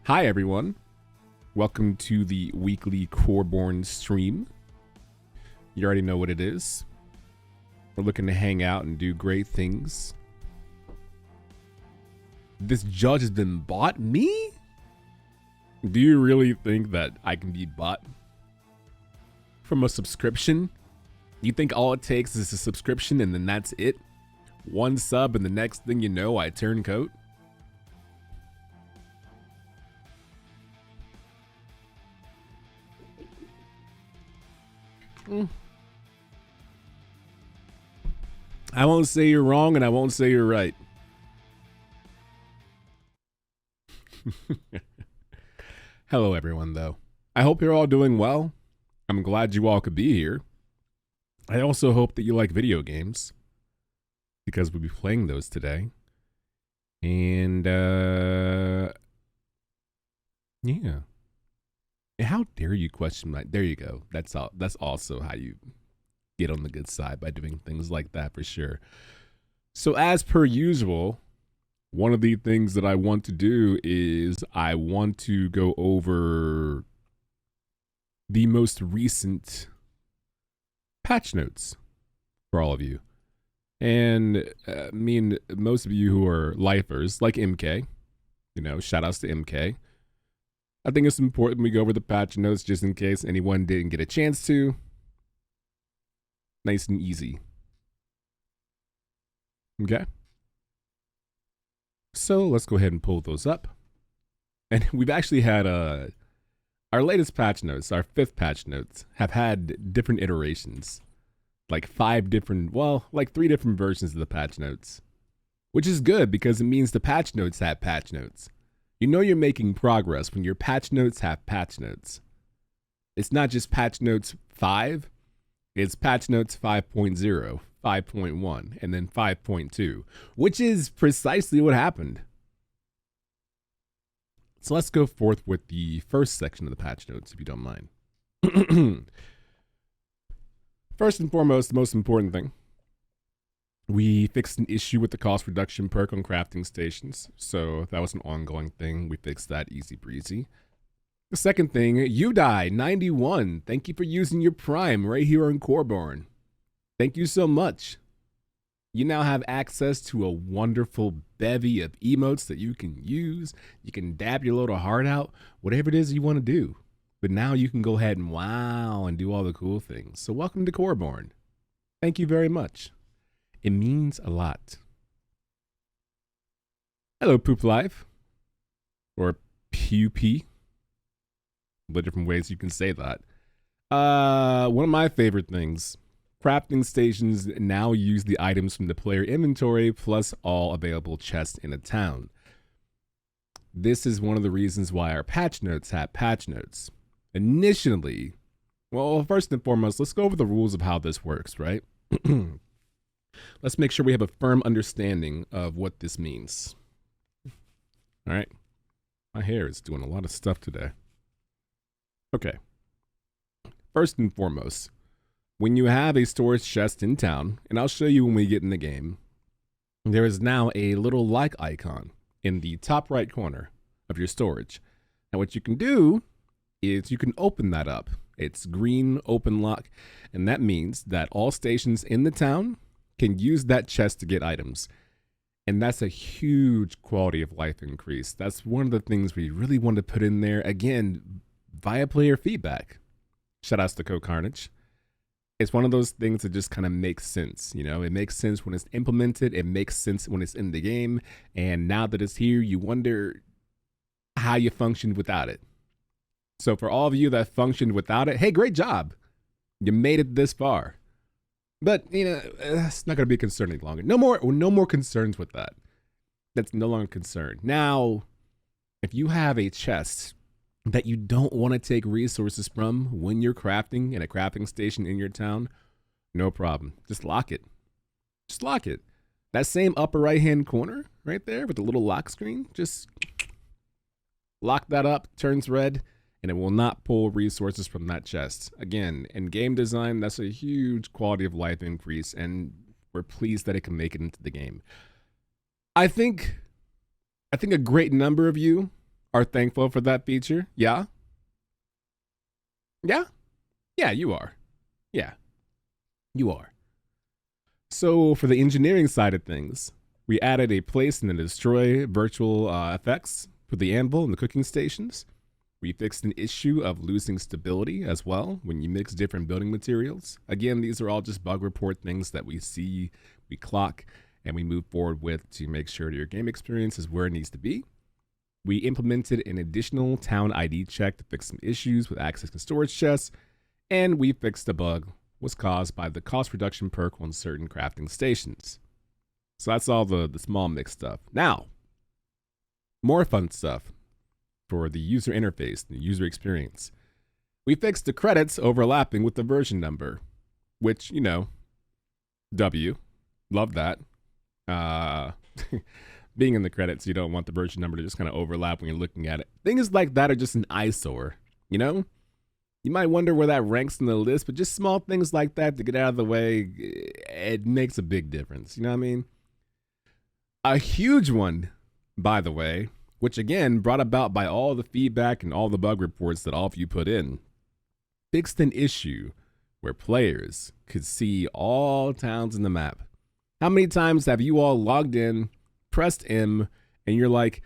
Hi everyone, welcome to the weekly Coreborn stream. You already know what it is. We're looking to hang out and do great things. This judge has been bought? Me? Do you really think that I can be bought from a subscription? You think all it takes is a subscription and then that's it? One sub and the next thing you know, I turn coat? I won't say you're wrong and I won't say you're right. Hello everyone though. I hope you're all doing well. I'm glad you all could be here. I also hope that you like video games because we'll be playing those today. And yeah. How dare you question my, there you go. That's all. That's also how you get on the good side, by doing things like that for sure. So as per usual, one of the things that I want to do is I want to go over the most recent patch notes for all of you. And I mean, most of you who are lifers, like MK, you know, shout outs to MK. I think it's important we go over the patch notes just in case anyone didn't get a chance to. Nice and easy. Okay. So let's go ahead and pull those up. And we've actually had our latest patch notes, our 5th patch notes, have had different iterations. Like 5 different, well, like 3 different versions of the patch notes. Which is good because it means the patch notes have patch notes. You know you're making progress when your patch notes have patch notes. It's not just patch notes 5, it's patch notes 5.0, 5.1, and then 5.2, which is precisely what happened. So let's go forth with the first section of the patch notes, if you don't mind. First and foremost, the most important thing. We fixed an issue with the cost reduction perk on crafting stations. So that was an ongoing thing. We fixed that easy breezy. The second thing, UDI91. Thank you for using your Prime right here on Coreborn. Thank you so much. You now have access to a wonderful bevy of emotes that you can use. You can dab your little heart out, whatever it is you want to do. But now you can go ahead and wow and do all the cool things. So welcome to Coreborn. Thank you very much. It means a lot. Hello, Poop Life. Or Pew-Pee. The different ways you can say that. One of my favorite things. Crafting stations now use the items from the player inventory plus all available chests in a town. This is one of the reasons why our patch notes have patch notes. Initially, well, first and foremost, let's go over the rules of how this works, right? Let's make sure we have a firm understanding of what this means. All right. My hair is doing a lot of stuff today. Okay. First and foremost, when you have a storage chest in town, and I'll show you when we get in the game, there is now a little like icon in the top right corner of your storage. And what you can do is you can open that up. It's green open lock, and that means that all stations in the town can use that chest to get items. And that's a huge quality of life increase. That's one of the things we really want to put in there, again, via player feedback. Shout outs to Carnage. It's one of those things that just kind of makes sense. You know, it makes sense when it's implemented. It makes sense when it's in the game. And now that it's here, you wonder how you functioned without it. So for all of you that functioned without it, hey, great job. You made it this far. But, you know, it's not going to be a concern any longer. No more concerns with that. That's no longer a concern. Now, if you have a chest that you don't want to take resources from when you're crafting in a crafting station in your town, no problem. Just lock it. Just lock it. That same upper right-hand corner right there with the little lock screen, just lock that up, turns red, and it will not pull resources from that chest. Again, in game design, that's a huge quality of life increase, and we're pleased that it can make it into the game. I think a great number of you are thankful for that feature. Yeah. Yeah. Yeah, you are. Yeah, you are. So for the engineering side of things, we added a place and a destroy virtual effects for the anvil and the cooking stations. We fixed an issue of losing stability as well when you mix different building materials. Again, these are all just bug report things that we see, we clock, and we move forward with to make sure that your game experience is where it needs to be. We implemented an additional town ID check to fix some issues with access to storage chests, and we fixed a bug was caused by the cost reduction perk on certain crafting stations. So that's all the small mix stuff. Now, more fun stuff for the user interface, the user experience. We fixed the credits overlapping with the version number, which, you know, W, love that. Being in the credits, you don't want the version number to just kind of overlap when you're looking at it. Things like that are just an eyesore, you know? You might wonder where that ranks in the list, but just small things like that to get out of the way, it makes a big difference. You know what I mean? A huge one, by the way, which again, brought about by all the feedback and all the bug reports that all of you put in, fixed an issue where players could see all towns in the map. How many times have you all logged in, pressed M, and you're like,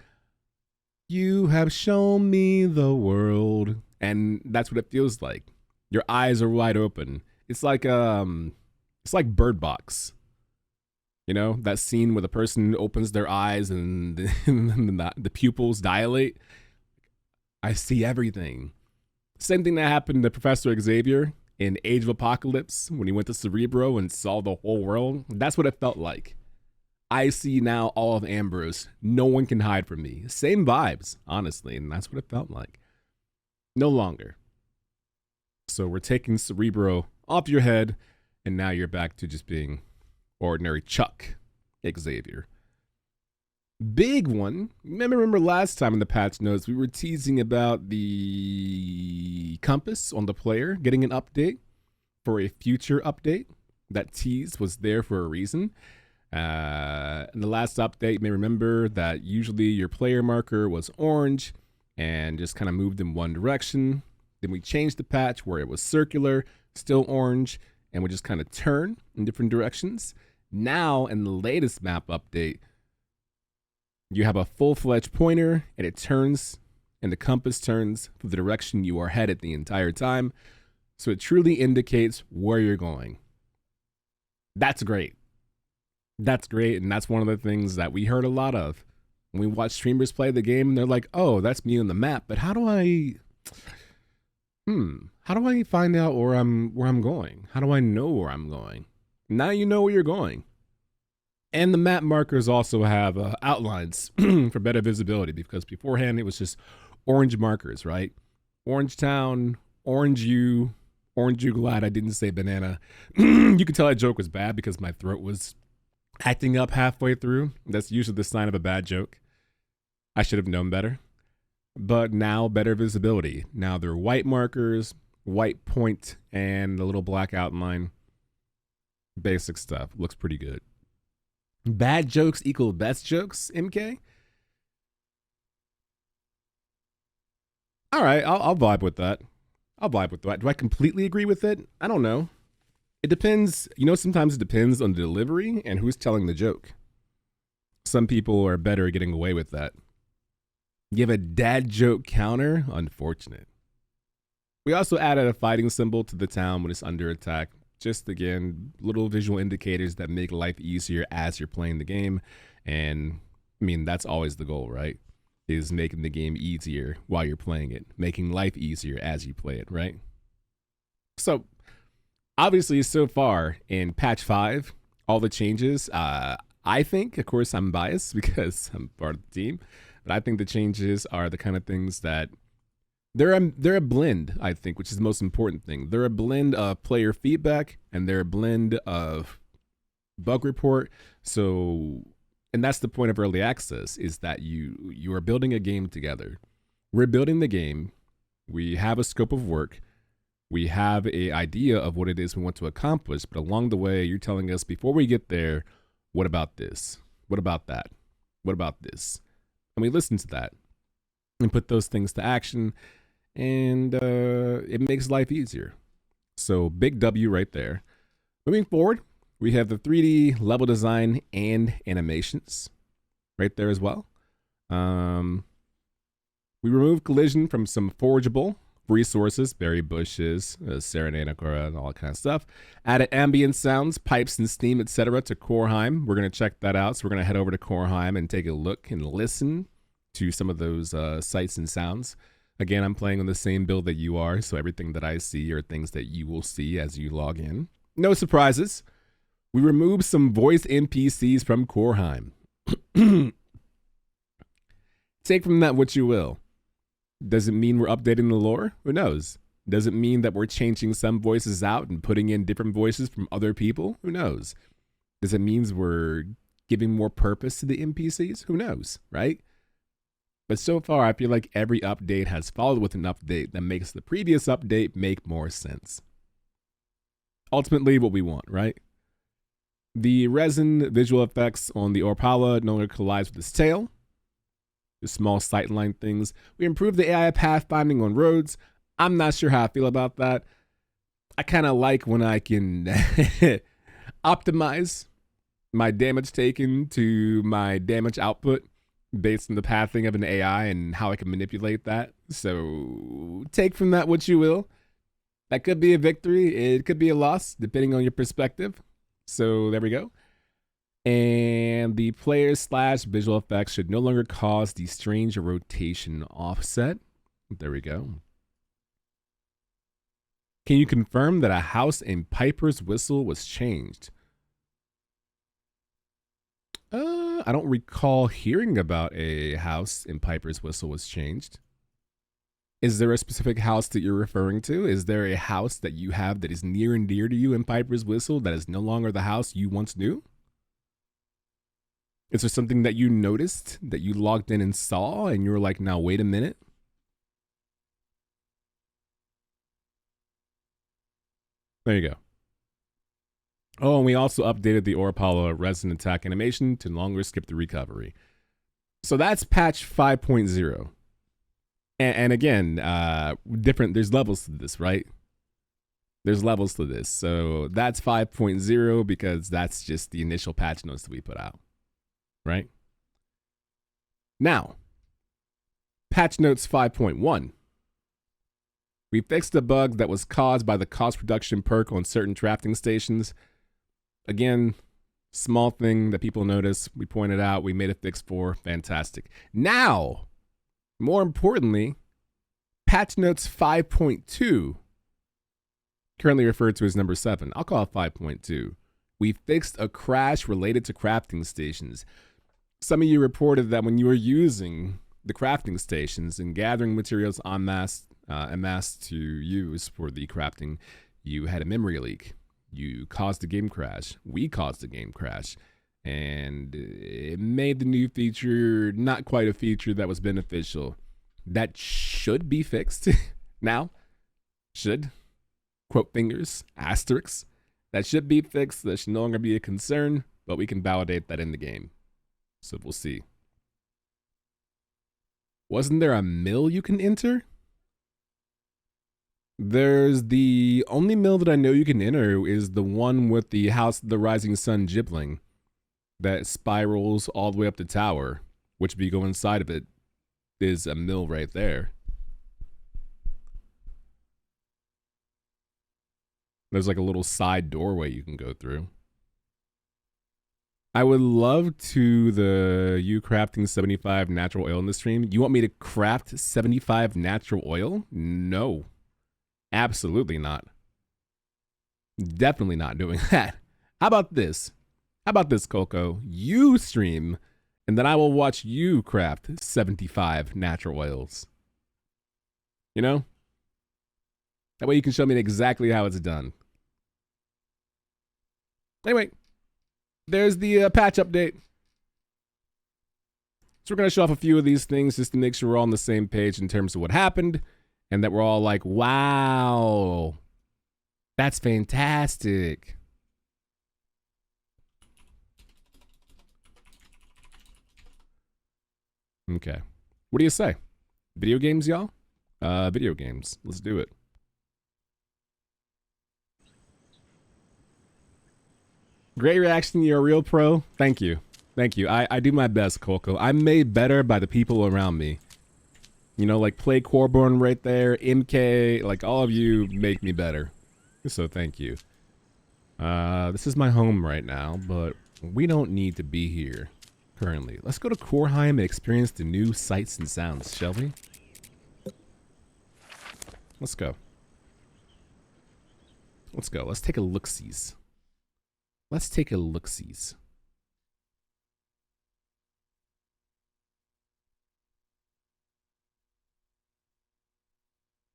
you have shown me the world. And that's what it feels like. Your eyes are wide open. It's like Bird Box. You know, that scene where the person opens their eyes and the pupils dilate. I see everything. Same thing that happened to Professor Xavier in Age of Apocalypse when he went to Cerebro and saw the whole world. That's what it felt like. I see now all of Ambrose. No one can hide from me. Same vibes, honestly, and that's what it felt like. No longer. So we're taking Cerebro off your head, and now you're back to just being ordinary Chuck Xavier. Big one. Remember last time in the patch notes, we were teasing about the compass on the player getting an update for a future update. That tease was there for a reason. In the last update, you may remember that usually your player marker was orange and just kind of moved in one direction. Then we changed the patch where it was circular, still orange, and would just kind of turn in different directions. Now, in the latest map update, you have a full-fledged pointer, and it turns, and the compass turns for the direction you are headed the entire time. So it truly indicates where you're going. That's great. That's great, and that's one of the things that we heard a lot of. When we watch streamers play the game, and they're like, oh, that's me on the map, but how do I find out where I'm going? How do I know where I'm going? Now you know where you're going. And the map markers also have outlines for better visibility, because beforehand it was just orange markers, right? Orange town, orange you glad I didn't say banana. You could tell that joke was bad because my throat was acting up halfway through. That's usually the sign of a bad joke. I should have known better. But now better visibility. Now they're white markers, white point, and a little black outline. Basic stuff. Looks pretty good. Bad jokes equal best jokes, MK? All right, I'll vibe with that. Do I completely agree with it? I don't know. It depends. You know, sometimes it depends on the delivery and who's telling the joke. Some people are better at getting away with that. Give a dad joke counter? Unfortunate. We also added a fighting symbol to the town when it's under attack. Just, again, little visual indicators that make life easier as you're playing the game. And, I mean, that's always the goal, right? Is making the game easier while you're playing it. Making life easier as you play it, right? So, obviously, so far in patch 5, all the changes, I think, of course, I'm biased because I'm part of the team, but I think the changes are the kind of things that they're a blend, I think, which is the most important thing. They're a blend of player feedback and they're a blend of bug report. So, and that's the point of early access, is that you are building a game together. We're building the game. We have a scope of work. We have an idea of what it is we want to accomplish, but along the way, you're telling us before we get there, what about this? What about that? What about this? And we listen to that. and put those things to action, and it makes life easier. So big W right there. Moving forward, we have the 3D level design and animations right there as well. We removed collision from some forgeable resources, berry bushes, serenadacora, and all that kind of stuff. Added ambient sounds, pipes and steam, etc. to Coreheim. We're going to check that out. So we're going to head over to Coreheim and take a look and listen to some of those sights and sounds. Again, I'm playing on the same build that you are, so everything that I see are things that you will see as you log in. No surprises. We removed some voice NPCs from Coreheim. Take from that what you will. Does it mean we're updating the lore? Who knows? Does it mean that we're changing some voices out and putting in different voices from other people? Who knows? Does it mean we're giving more purpose to the NPCs? Who knows, right? But so far, I feel like every update has followed with an update that makes the previous update make more sense. Ultimately, what we want, right? The resin visual effects on the Orpala no longer collides with its tail. The small sightline things. We improved the AI pathfinding on roads. I'm not sure how I feel about that. I kind of like when I can optimize my damage taken to my damage output based on the pathing of an AI and how I can manipulate that. So take from that what you will. That could be a victory. It could be a loss, depending on your perspective. So there we go. And the player / visual effects should no longer cause the strange rotation offset. There we go. Can you confirm that a house in Piper's Whistle was changed? I don't recall hearing about a house in Piper's Whistle was changed. Is there a specific house that you're referring to? Is there a house that you have that is near and dear to you in Piper's Whistle that is no longer the house you once knew? Is there something that you noticed that you logged in and saw and you were like, now wait a minute? There you go. Oh, and we also updated the Orpala resin attack animation to no longer skip the recovery. So that's patch 5.0. And again, there's levels to this, right? There's levels to this. So that's 5.0 because that's just the initial patch notes that we put out, right? Now, patch notes 5.1. We fixed a bug that was caused by the cost reduction perk on certain crafting stations. Again, small thing that people notice. We pointed out. We made a fix for. Fantastic. Now, more importantly, patch notes 5.2, currently referred to as number 7. I'll call it 5.2. We fixed a crash related to crafting stations. Some of you reported that when you were using the crafting stations and gathering materials en masse to use for the crafting, you had a memory leak. You caused a game crash. We caused a game crash. And it made the new feature not quite a feature that was beneficial. That should be fixed now. Should. Quote fingers, asterisks. That should be fixed. That should no longer be a concern, but we can validate that in the game. So we'll see. Wasn't there a mill you can enter? There's the only mill that I know you can enter is the one with the House of the Rising Sun gibling that spirals all the way up the tower, which if you go inside of it, is a mill right there. There's like a little side doorway you can go through. I would love to you crafting 75 natural oil in the stream. You want me to craft 75 natural oil? No. Absolutely not. Definitely not doing that. How about this? How about this, Coco? You stream, and then I will watch you craft 75 natural oils. You know? That way you can show me exactly how it's done. Anyway, there's the patch update. So we're going to show off a few of these things just to make sure we're all on the same page in terms of what happened. And that we're all like, wow, that's fantastic. Okay. What do you say? Video games, y'all? Video games. Let's do it. Great reaction. You're a real pro. Thank you. Thank you. I do my best, Coco. I'm made better by the people around me. You know, like play Coreborn right there, MK, like all of you make me better. So thank you. This is my home right now, but we don't need to be here currently. Let's go to Coreheim and experience the new sights and sounds, shall we? Let's go. Let's go. Let's take a look-sees. Let's take a look-sees.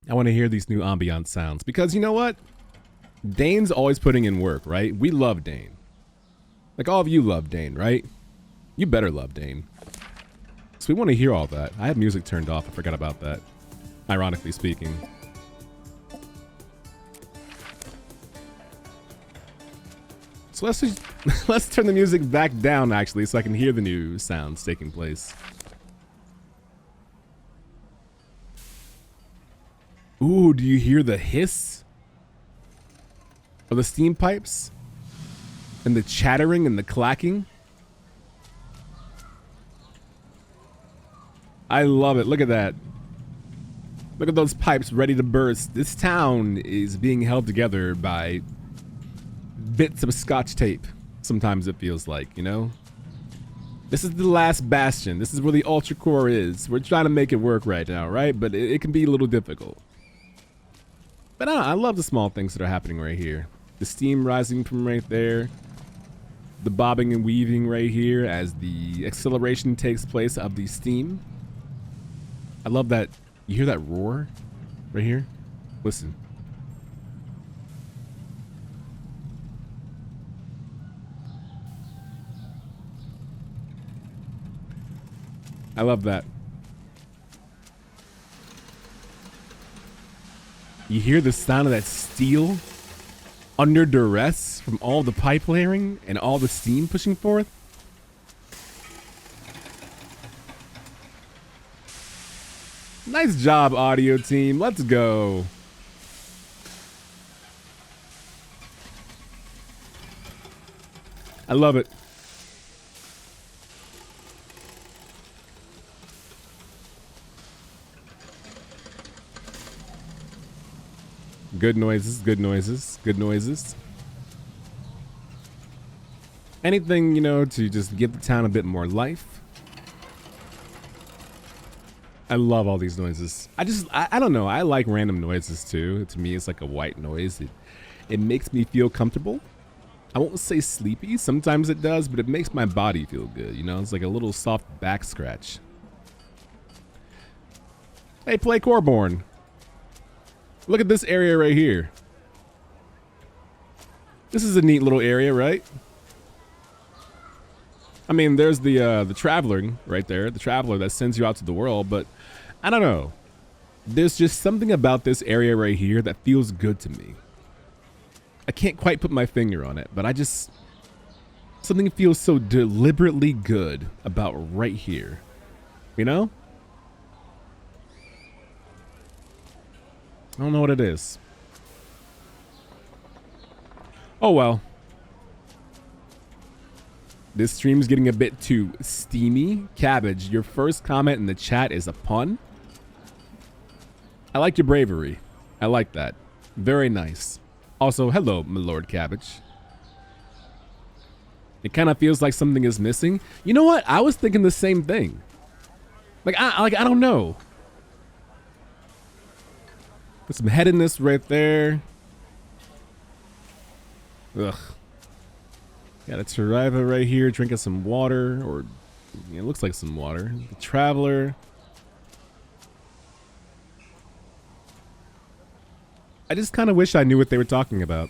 I want to hear these new ambient sounds because you know what? Dane's always putting in work, right? We love Dane. Like all of you love Dane, right? You better love Dane. So we want to hear all that. I have music turned off. I forgot about that. Ironically speaking. So let's just, let's turn the music back down actually so I can hear the new sounds taking place. Ooh, do you hear the hiss of the steam pipes? And the chattering and the clacking? I love it. Look at that. Look at those pipes ready to burst. This town is being held together by bits of scotch tape. Sometimes it feels like, you know? This is the last bastion. This is where the Ultracore is. We're trying to make it work right now, right? But it can be a little difficult. But I love the small things that are happening right here. The steam rising from right there. The bobbing and weaving right here as the acceleration takes place of the steam. I love that. You hear that roar right here? Listen. I love that. You hear the sound of that steel under duress from all the pipe layering and all the steam pushing forth? Nice job, audio team. Let's go. I love it. Good noises, good noises, good noises. Anything, you know, to just give the town a bit more life. I love all these noises. I don't know. I like random noises too. To me, it's like a white noise. It makes me feel comfortable. I won't say sleepy. Sometimes it does, but it makes my body feel good. You know, it's like a little soft back scratch. Hey, play Coreborn. Look at this area right here. This is a neat little area, right? I mean, there's the traveler right there, the traveler that sends you out to the world, but I don't know. There's just something about this area right here that feels good to me. I can't quite put my finger on it, but something feels so deliberately good about right here. You know? I don't know what it is. Oh well. This stream's getting a bit too steamy. Cabbage, your first comment in the chat is a pun. I like your bravery. I like that. Very nice. Also, hello, my Lord Cabbage. It kind of feels like something is missing. You know what? I was thinking the same thing. I don't know. Put some headedness right there. Ugh. Got a Tariva right here drinking some water, or it looks like some water. The Traveler. I just kind of wish I knew what they were talking about.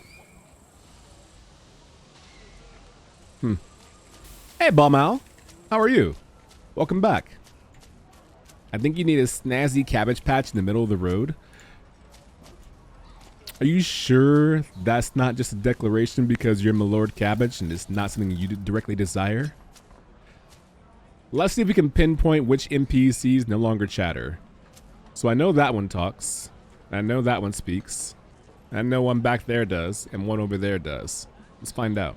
Hey, Balmal. How are you? Welcome back. I think you need a snazzy cabbage patch in the middle of the road. Are you sure that's not just a declaration because you're my Lord Cabbage and it's not something you directly desire? Let's see if we can pinpoint which NPCs no longer chatter. So I know that one talks. I know that one speaks. I know one back there does, and one over there does. Let's find out.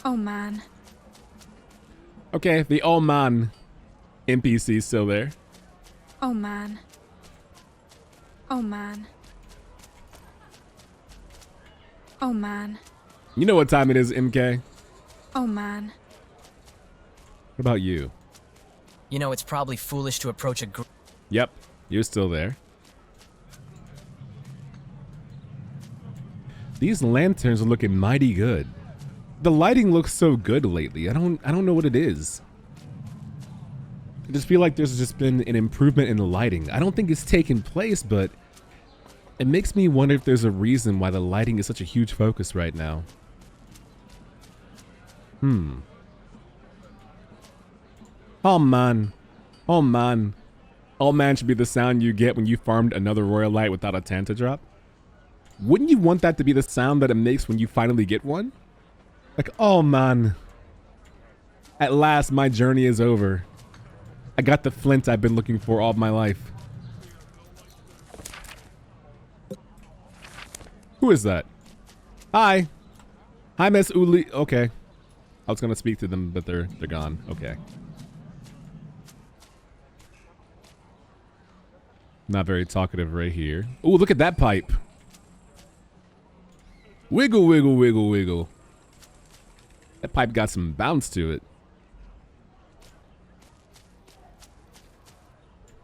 Oh man. Okay, the oh man NPC is still there. Oh man. Oh man. Oh man. You know what time it is, MK? Oh man. What about you? You know, it's probably foolish to approach a Yep, you're still there. These lanterns are looking mighty good. The lighting looks so good lately. I don't know what it is. I just feel like there's just been an improvement in the lighting. I don't think it's taken place, but it makes me wonder if there's a reason why the lighting is such a huge focus right now. Oh man. Oh man. Oh man should be the sound you get when you farmed another royal light without a Tanta drop. Wouldn't you want that to be the sound that it makes when you finally get one? Like, oh man. At last my journey is over. I got the flint I've been looking for all my life. Who is that? Hi. Hi, Miss Uli. Okay. I was gonna speak to them, but they're gone. Okay. Not very talkative right here. Ooh, look at that pipe. Wiggle, wiggle, wiggle, wiggle. That pipe got some bounce to it.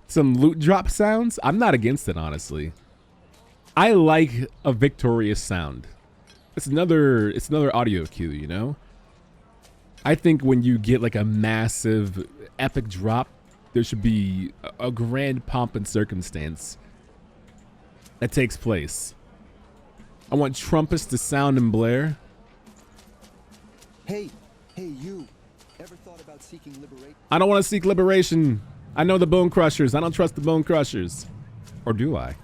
Some loot drop sounds? I'm not against it, honestly. I like a victorious sound. It's another audio cue, you know? I think when you get like a massive epic drop, there should be a grand pomp and circumstance that takes place. I want trumpets to sound and blare. Hey, you. Ever thought about seeking liberation? I don't want to seek liberation. I know the Bone Crushers. I don't trust the Bone Crushers. Or do I?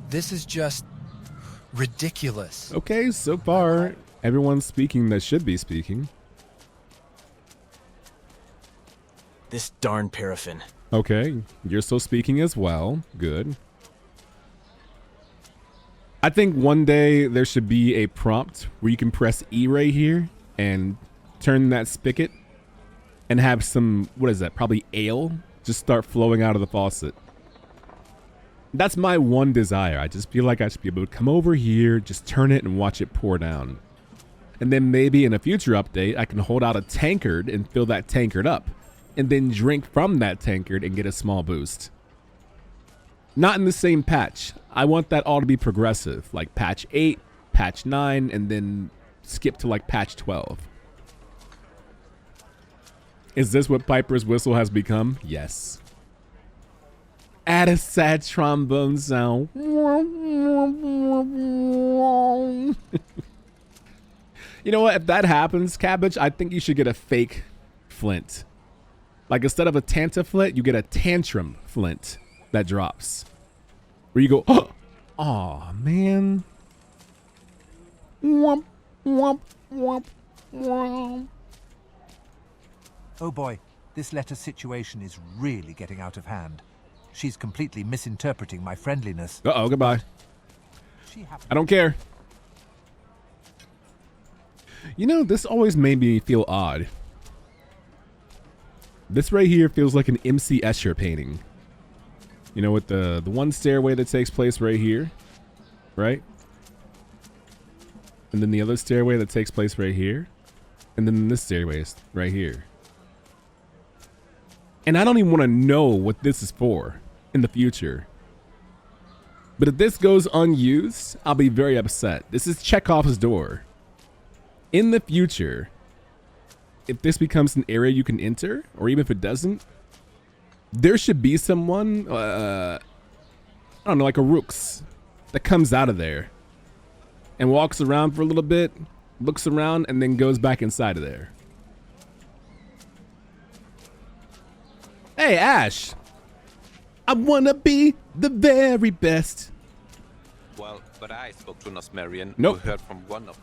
This is just ridiculous. Okay, so far, everyone's speaking that should be speaking. This darn paraffin. Okay, you're still speaking as well. Good. I think one day there should be a prompt where you can press E right here and turn that spigot and have some, what is that, probably ale, just start flowing out of the faucet. That's my one desire. I just feel like I should be able to come over here, just turn it and watch it pour down. And then maybe in a future update, I can hold out a tankard and fill that tankard up, and then drink from that tankard and get a small boost. Not in the same patch. I want that all to be progressive, like patch 8, patch 9, and then skip to like patch 12. Is this what Piper's Whistle has become? Yes. Add a sad trombone sound. You know what? If that happens, Cabbage, I think you should get a fake flint. Like instead of a Tanta flint, you get a tantrum flint that drops. Where you go, oh, aw, man. Womp, womp, womp, womp. Oh boy, this letter situation is really getting out of hand. She's completely misinterpreting my friendliness. Uh-oh, goodbye. I don't care. You know, this always made me feel odd. This right here feels like an MC Escher painting. You know, with the one stairway that takes place right here, right? And then the other stairway that takes place right here. And then this stairway is right here. And I don't even want to know what this is for in the future. But if this goes unused, I'll be very upset. This is Chekhov's door. In the future, if this becomes an area you can enter, or even if it doesn't, there should be someone, I don't know, like a Rooks that comes out of there and walks around for a little bit, looks around, and then goes back inside of there. Hey, Ash, I wanna be the very best. Well, but I spoke to Nosmerian. Nope. Who heard from one of.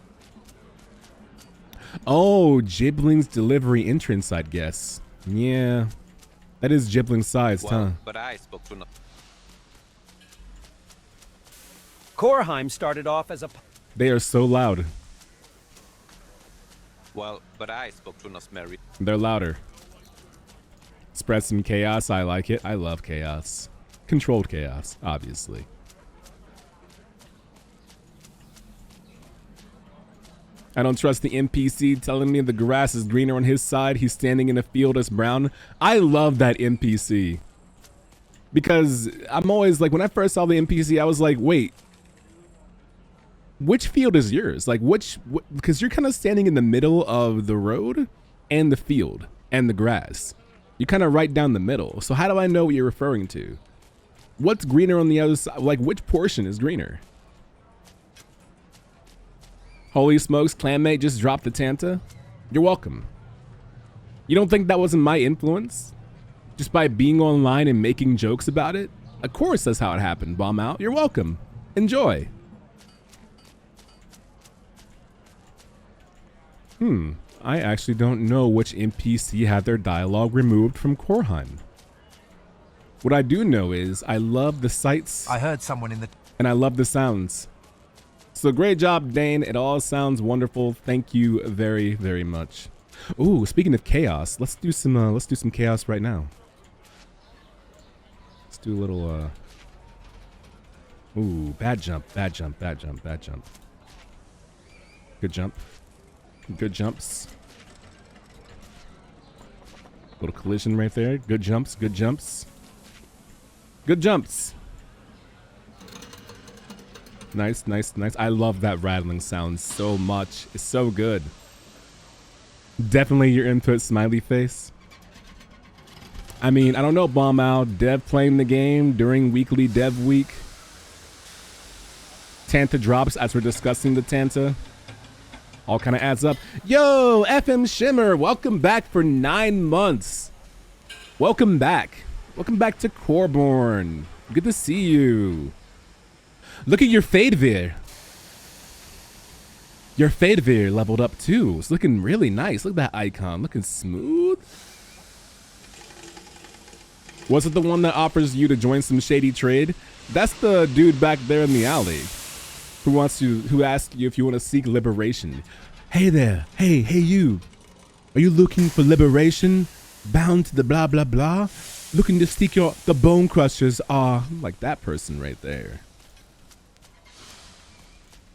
Oh, Jibling's delivery entrance, I'd guess. Yeah. That is gibling sized, huh? Well, but I spoke to Korheim started off as a... They are so loud. Well, but I spoke to Nosmerian. They're louder. Spread some chaos. I like it. I love chaos. Controlled chaos, obviously. I don't trust the NPC telling me the grass is greener on his side. He's standing in a field that's brown. I love that NPC. Because I'm always like, when I first saw the NPC, I was like, wait, which field is yours? Like, because you're kind of standing in the middle of the road and the field and the grass. You're kind of right down the middle. So how do I know what you're referring to? What's greener on the other side? Like, which portion is greener? Holy smokes, clanmate just dropped the Tanta. You're welcome. You don't think that wasn't my influence? Just by being online and making jokes about it? Of course that's how it happened, Bomb Out. You're welcome. Enjoy. I actually don't know which NPC had their dialogue removed from Korheim. What I do know is I love the sights. I heard someone in the... And I love the sounds. So great job, Dane. It all sounds wonderful. Thank you very, very much. Ooh, speaking of chaos, let's do some chaos right now. Let's do a little ooh, bad jump, bad jump, bad jump, bad jump. Good jump. Good jumps. Little collision right there. Good jumps, good jumps. Good jumps. Nice, nice, nice. I love that rattling sound so much. It's so good. Definitely your input, smiley face. I mean, I don't know, Bomb Out. Dev playing the game during weekly dev week. Tanta drops as we're discussing the Tanta. All kind of adds up. Yo, FM Shimmer, welcome back for 9 months. Welcome back. Welcome back to Coreborn. Good to see you. Look at your Fadevere. Your Fadevere leveled up too. It's looking really nice. Look at that icon. Looking smooth. Was it the one that offers you to join some shady trade? That's the dude back there in the alley. Who asks you if you want to seek liberation. Hey there, hey you. Are you looking for liberation? Bound to the blah blah blah? Looking to seek the bone crushers are like that person right there.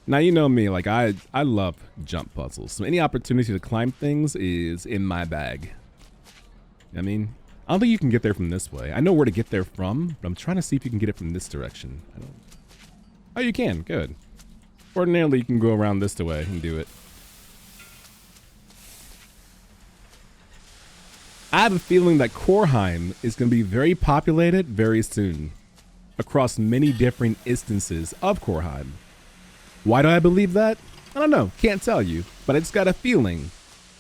Now you know me, like I love jump puzzles. So any opportunity to climb things is in my bag. I mean, I don't think you can get there from this way. I know where to get there from, but I'm trying to see if you can get it from this direction. Oh, you can, good. Ordinarily, you can go around this way and do it. I have a feeling that Korheim is going to be very populated very soon across many different instances of Korheim. Why do I believe that? I don't know. Can't tell you. But I just got a feeling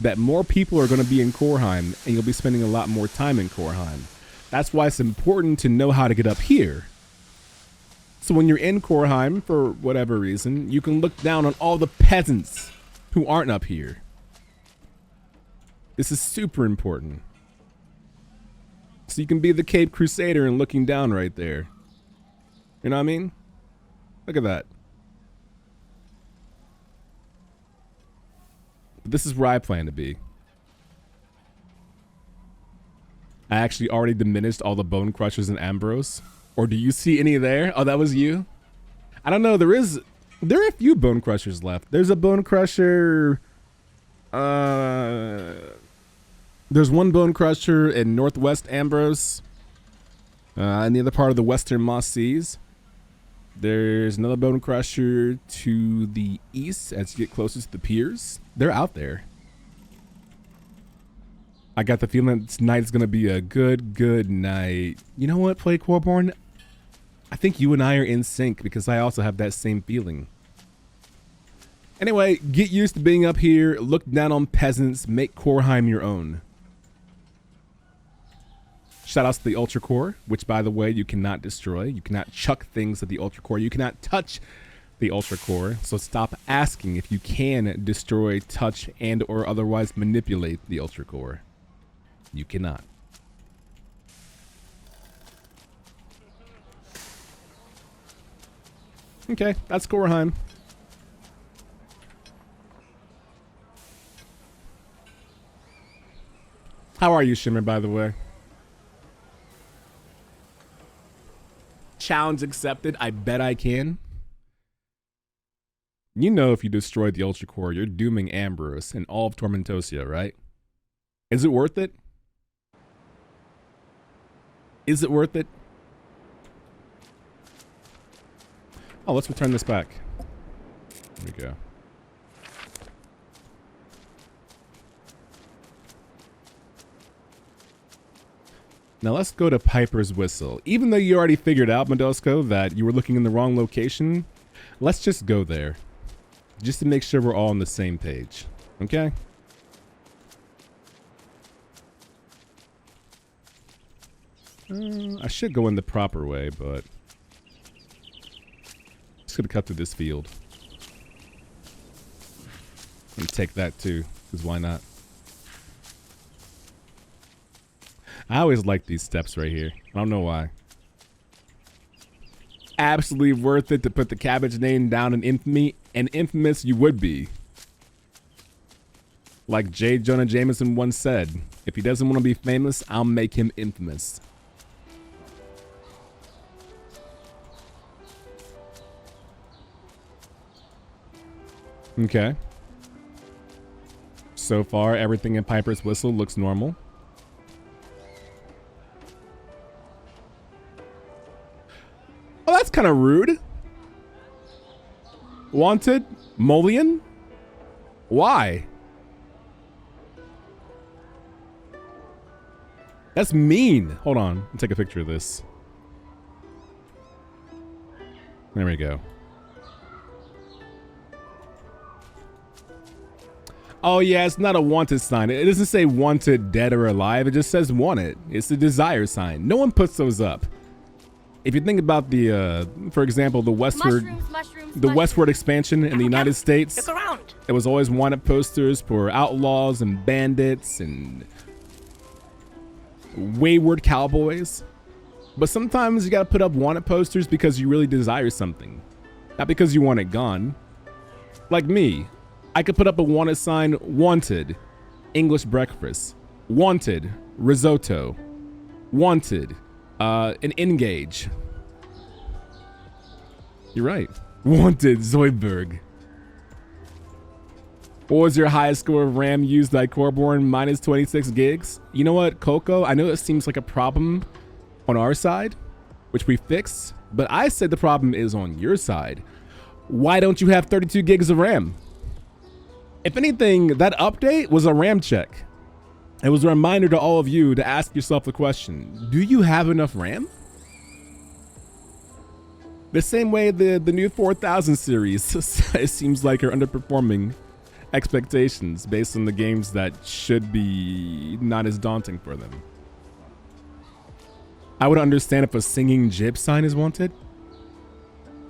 that more people are going to be in Korheim and you'll be spending a lot more time in Korheim. That's why it's important to know how to get up here. So when you're in Korheim, for whatever reason, you can look down on all the peasants who aren't up here. This is super important. So you can be the Cape Crusader and looking down right there. You know what I mean? Look at that. But this is where I plan to be. I actually already diminished all the bone crushers in Ambrose. Or do you see any there? Oh, that was you? I don't know. There are a few bone crushers left. There's a bone crusher. There's one bone crusher in Northwest Ambrose. In the other part of the Western Moss Seas. There's another bone crusher to the east as you get closer to the piers. They're out there. I got the feeling that tonight's gonna be a good night. You know what, Play Coreborn? I think you and I are in sync because I also have that same feeling. Anyway, get used to being up here, look down on peasants, make Korheim your own. Shoutouts to the Ultracore, which by the way, you cannot destroy. You cannot chuck things at the Ultracore. You cannot touch the Ultracore. So stop asking if you can destroy, touch, and or otherwise manipulate the Ultracore. You cannot. Okay, that's Coreborn. How are you, Shimmer, by the way? Challenge accepted. I bet I can. You know if you destroy the Ultracore, you're dooming Ambrose and all of Tormentosia, right? Is it worth it? Is it worth it? Oh, let's return this back. There we go. Now let's go to Piper's Whistle. Even though you already figured out, Modosco, that you were looking in the wrong location, let's just go there. Just to make sure we're all on the same page. Okay? I should go in the proper way, but... just gonna cut through this field. And take that too, because why not? I always like these steps right here. I don't know why. Absolutely worth it to put the cabbage name down in infamy, and infamous you would be. Like J. Jonah Jameson once said, if he doesn't want to be famous, I'll make him infamous. Okay. So far, everything in Piper's Whistle looks normal. Oh, that's kind of rude. Wanted? Molian? Why? That's mean. Hold on. I'll take a picture of this. There we go. Oh, yeah, it's not a wanted sign. It doesn't say wanted, dead or alive. It just says wanted. It's the desire sign. No one puts those up. If you think about the, for example, the westward, westward expansion in the United States, it was always wanted posters for outlaws and bandits and wayward cowboys. But sometimes you gotta put up wanted posters because you really desire something, not because you want it gone. Like me, I could put up a wanted sign, wanted English breakfast, wanted risotto, wanted an engage. You're right. Wanted Zoidberg. What was your highest score of RAM used by Coreborn? Minus 26 gigs. You know what, Coco? I know it seems like a problem on our side, which we fixed, but I said the problem is on your side. Why don't you have 32 gigs of RAM? If anything, that update was a RAM check. It was a reminder to all of you to ask yourself the question, do you have enough RAM? The same way the new 4000 series, it seems like are underperforming expectations based on the games that should be not as daunting for them. I would understand if a singing jib sign is wanted.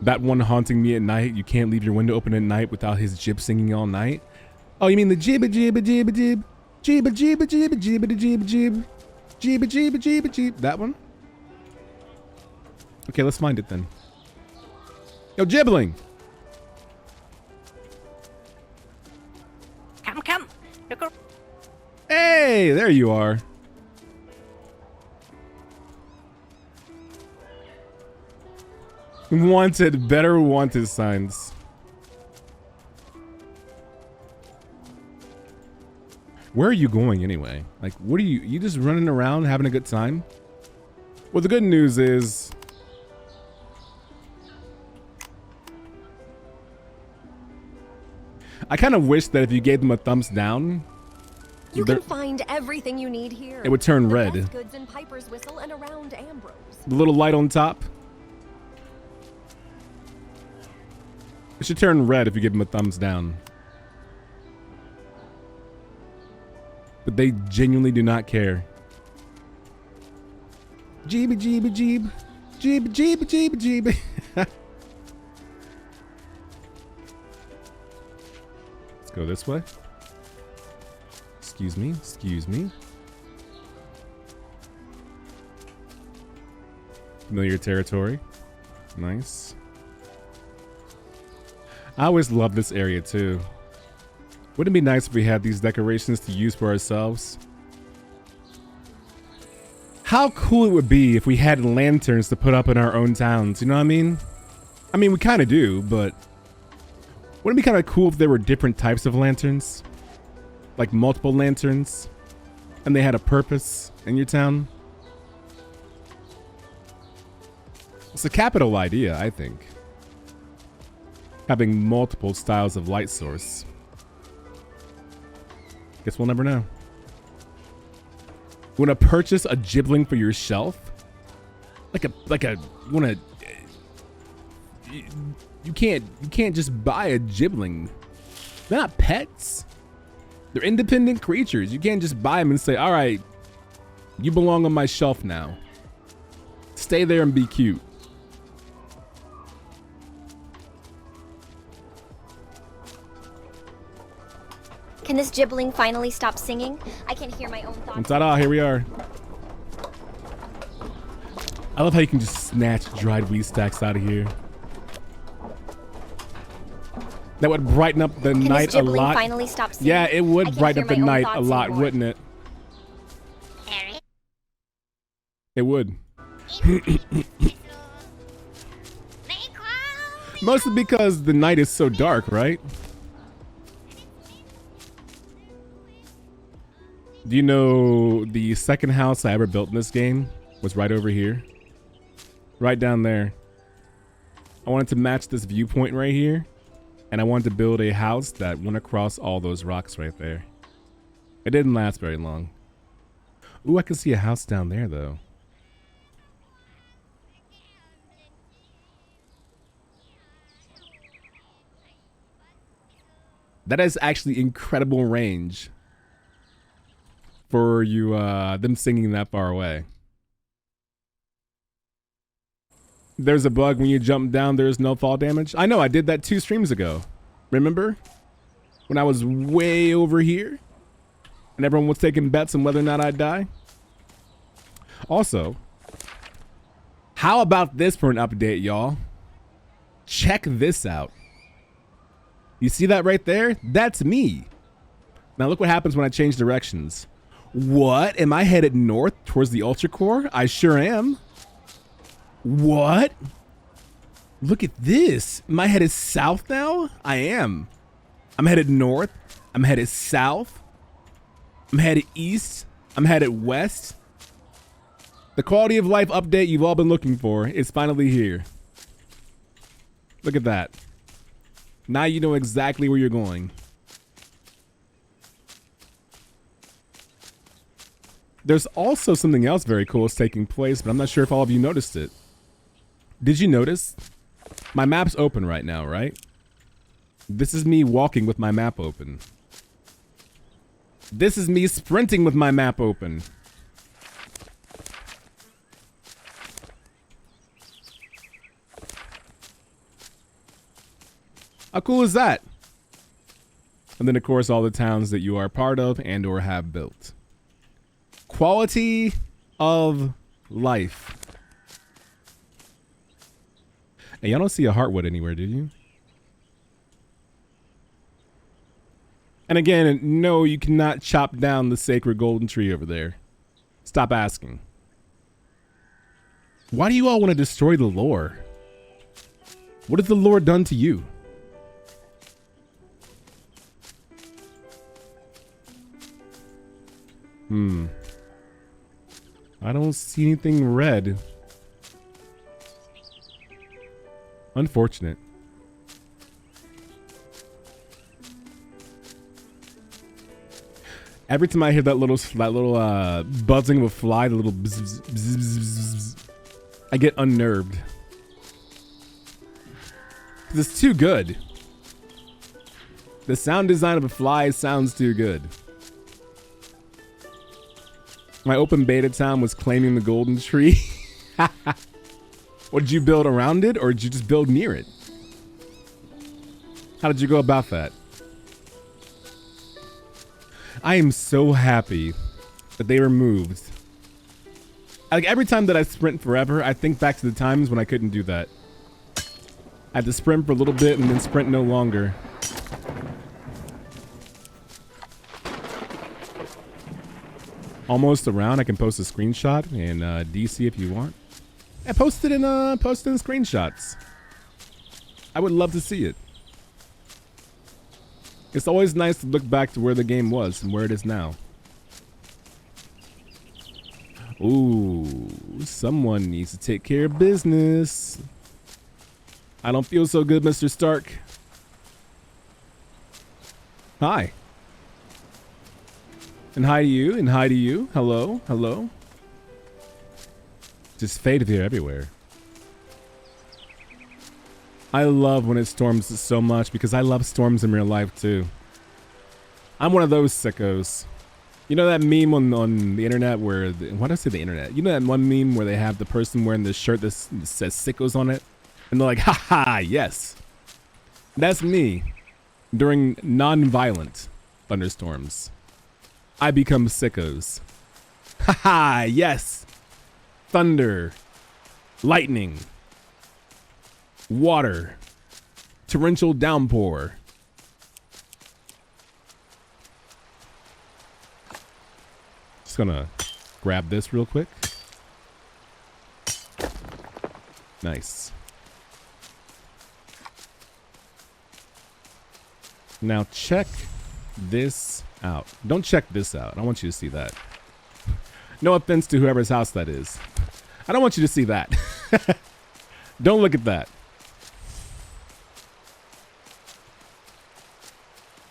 That one haunting me at night, you can't leave your window open at night without his jib singing all night. Oh, you mean the jibba jibba jibba jib? Jibba jibba jibba jibba jibba jib. Jibba jibba jibba jib. That one? Okay, let's find it then. Yo, Jibbling! Come. Hey, there you are. Wanted, better wanted signs. Where are you going anyway? Like, what are you just running around having a good time? Well, the good news is I kind of wish that if you gave them a thumbs down, you can find everything you need here. It would turn red. Best goods in Piper's Whistle and around Ambrose. The little light on top. It should turn red if you give them a thumbs down. But they genuinely do not care. Jeeba jeeba jeeb. Jeeba jeeba jeeba jeeba. Let's go this way. Excuse me, excuse me. Familiar territory. Nice. I always love this area too. Wouldn't it be nice if we had these decorations to use for ourselves? How cool it would be if we had lanterns to put up in our own towns, you know what I mean? I mean, we kind of do, but wouldn't it be kind of cool if there were different types of lanterns? Like multiple lanterns, and they had a purpose in your town? It's a capital idea, I think. Having multiple styles of light source. Guess we'll never know. You want to purchase a gibling for yourself? You want to... You can't just buy a gibling. They're not pets. They're independent creatures. You can't just buy them and say, all right, you belong on my shelf now. Stay there and be cute. Can this gibling finally stop singing? I can hear my own thoughts. And ta-da, here we are. I love how you can just snatch dried wheat stacks out of here. That would brighten up the night a lot. Finally stop singing? Yeah, it would brighten up the night a lot, anymore. wouldn't it? It would. Mostly because the night is so dark, right? Do you know the second house I ever built in this game was right over here? Right down there. I wanted to match this viewpoint right here. And I wanted to build a house that went across all those rocks right there. It didn't last very long. Ooh, I can see a house down there though. That is actually incredible range for you, them singing that far away. There's a bug when you jump down, there's no fall damage. I know, I did that 2 streams ago. Remember? When I was way over here and everyone was taking bets on whether or not I'd die. Also, how about this for an update, y'all? Check this out. You see that right there? That's me. Now look what happens when I change directions. What? Am I headed north towards the Ultracore? I sure am. What? Look at this. Am I headed south now? I am. I'm headed north. I'm headed south. I'm headed east. I'm headed west. The quality of life update you've all been looking for is finally here. Look at that. Now you know exactly where you're going. There's also something else very cool is taking place, but I'm not sure if all of you noticed it. Did you notice? My map's open right now, right? This is me walking with my map open. This is me sprinting with my map open. How cool is that? And then, of course, all the towns that you are part of and or have built. Quality of life. Hey, y'all don't see a heartwood anywhere, do you? And again, no, you cannot chop down the sacred golden tree over there. Stop asking. Why do you all want to destroy the lore? What has the lore done to you? I don't see anything red. Unfortunate. Every time I hear that little buzzing of a fly, the little bzz, bzz, bzz, bzz, bzz, I get unnerved. 'Cause it's too good. The sound design of a fly sounds too good. My open beta town was claiming the golden tree. What, did you build around it or did you just build near it? How did you go about that? I am so happy that they removed. Like every time that I sprint forever, I think back to the times when I couldn't do that. I had to sprint for a little bit and then sprint no longer. Almost around. I can post a screenshot in DC if you want. I posted in screenshots. I would love to see it. It's always nice to look back to where the game was and where it is now. Ooh, someone needs to take care of business. I don't feel so good, Mr. Stark. Hi. And hi to you, and hi to you. Hello, hello. Just faded here everywhere. I love when it storms so much because I love storms in real life too. I'm one of those sickos. You know that meme on the internet where, why did I say the internet? You know that one meme where they have the person wearing the shirt that says sickos on it? And they're like, haha, yes. That's me during non-violent thunderstorms. I become sickos. Haha, yes. Thunder, lightning, water, torrential downpour. Just gonna grab this real quick. Nice. Now check this out. Don't check this out. I want you to see that. No offense to whoever's house that is. I don't want you to see that. Don't look at that.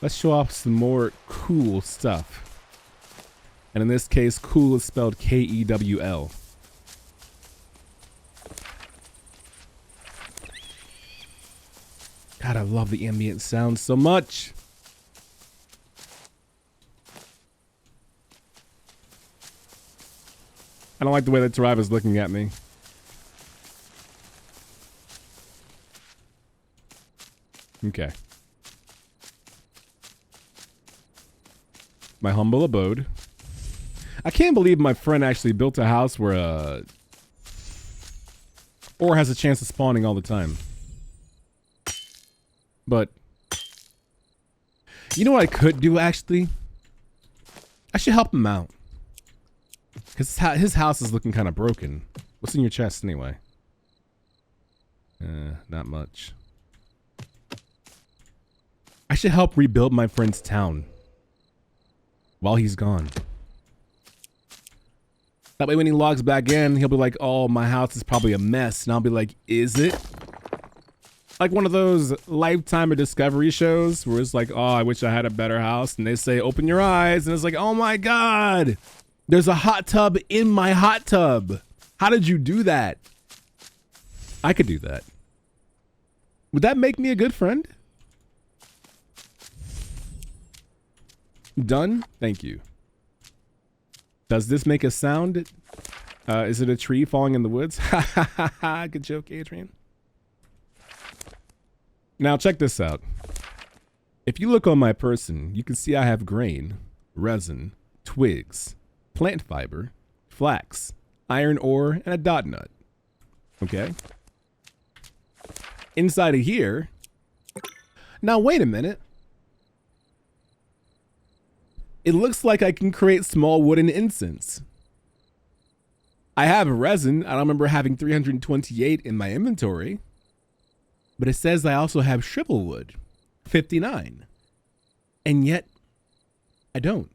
Let's show off some more cool stuff. And in this case, cool is spelled K-E-W-L. God, I love the ambient sound so much. I don't like the way that Tariv is looking at me. Okay. My humble abode. I can't believe my friend actually built a house where or has a chance of spawning all the time. But you know what I could do actually? I should help him out. Because his house is looking kind of broken. What's in your chest anyway? Not much. I should help rebuild my friend's town while he's gone. That way when he logs back in, he'll be like, oh, my house is probably a mess. And I'll be like, is it? Like one of those Lifetime or Discovery shows where it's like, oh, I wish I had a better house. And they say, open your eyes. And it's like, oh my God, there's a hot tub in my hot tub. How did you do that? I could do that. Would that make me a good friend? Done? Thank you. Does this make a sound? Is it a tree falling in the woods? Ha ha ha ha. Good joke, Adrian. Now check this out. If you look on my person, you can see I have grain, resin, twigs, plant fiber, flax, iron ore, and a dot nut. Okay? Inside of here... Now wait a minute. It looks like I can create small wooden incense. I have resin. I don't remember having 328 in my inventory. But it says I also have shrivel wood, 59. And yet, I don't.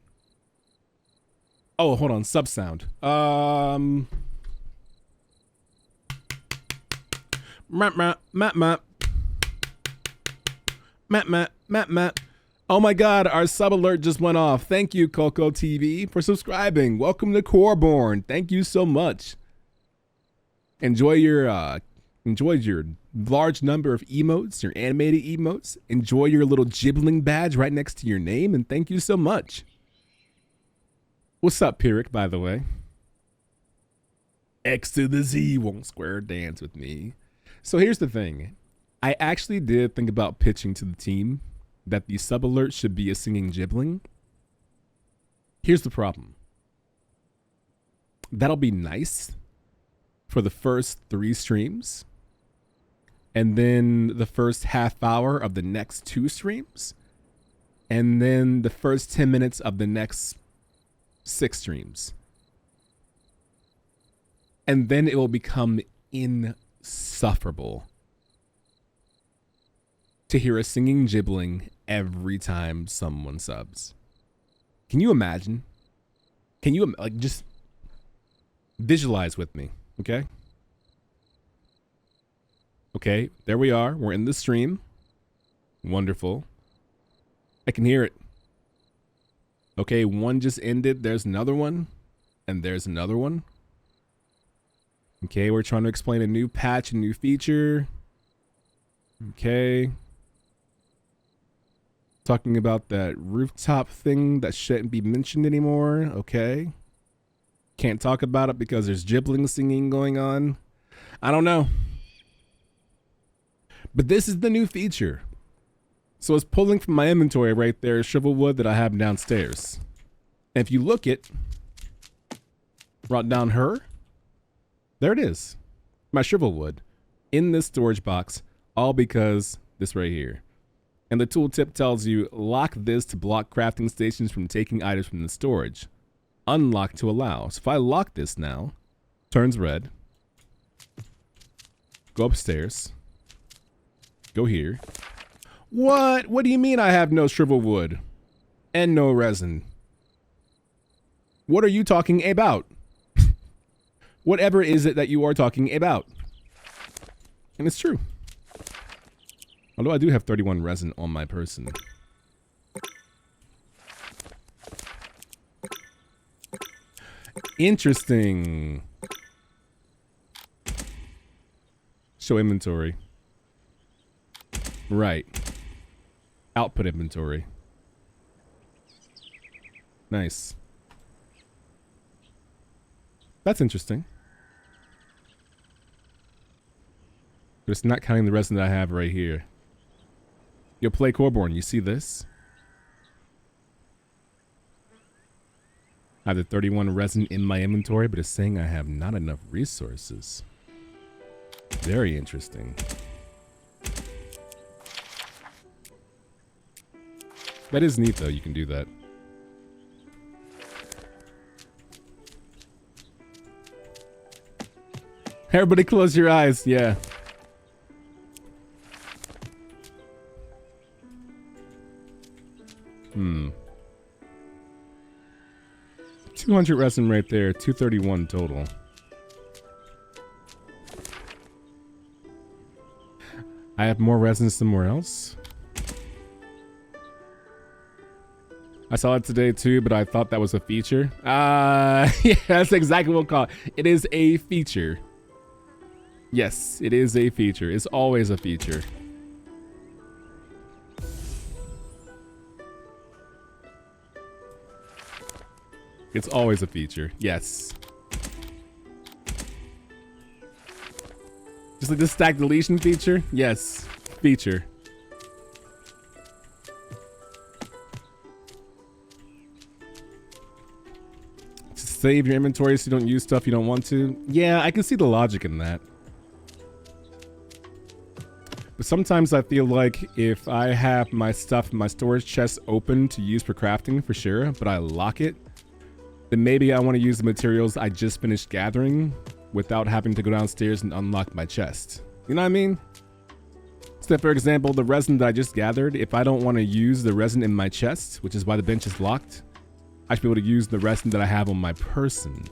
Oh, hold on. Sub sound. Map. Oh my God, our sub alert just went off. Thank you, Coco TV, for subscribing. Welcome to Coreborn. Thank you so much. Enjoy your large number of emotes, your animated emotes. Enjoy your little gibbling badge right next to your name, and thank you so much. What's up, Pyrrhic, by the way? X to the Z won't square dance with me. So here's the thing. I actually did think about pitching to the team that the sub alert should be a singing gibbling. Here's the problem. That'll be nice for the first 3 streams. and then the first half hour of the next 2 streams, and then the first 10 minutes of the next 6 streams. And then it will become insufferable to hear a singing gibbling every time someone subs. Can you imagine? Can you, like, just visualize with me, okay? Okay, there we are. We're in the stream. Wonderful. I can hear it. Okay, one just ended. There's another one. And there's another one. Okay, we're trying to explain a new patch, a new feature. Okay. Talking about that rooftop thing that shouldn't be mentioned anymore. Okay. Can't talk about it because there's gibbling singing going on. I don't know. But this is the new feature. So it's pulling from my inventory right there, shovelwood that I have downstairs. And if you look it, brought down her, there it is. My shovelwood in this storage box, all because this right here. And the tooltip tells you, lock this to block crafting stations from taking items from the storage. Unlock to allow. So if I lock this now, turns red, go upstairs, go here. What? What do you mean I have no shrivel wood and no resin? What are you talking about? Whatever is it that you are talking about? And it's true. Although I do have 31 resin on my person. Interesting. Show inventory. Right. Output inventory. Nice. That's interesting. But it's not counting the resin that I have right here. Yo, play Coreborn, you see this? I have the 31 resin in my inventory, but it's saying I have not enough resources. Very interesting. That is neat, though. You can do that. Everybody close your eyes. Yeah. Hmm. 200 resin right there. 231 total. I have more resin somewhere else. I saw it today too, but I thought that was a feature. Yeah, that's exactly what we'll call it. It is a feature. Yes, it is a feature. It's always a feature. It's always a feature. Yes. Just like the stack deletion feature? Yes. Feature. Save your inventory so you don't use stuff you don't want to. Yeah, I can see the logic in that. But sometimes I feel like if I have my stuff in my storage chest open to use for crafting, for sure, but I lock it, then maybe I want to use the materials I just finished gathering without having to go downstairs and unlock my chest. You know what I mean? So for example, the resin that I just gathered, if I don't want to use the resin in my chest, which is why the bench is locked, I should be able to use the resin that I have on my person.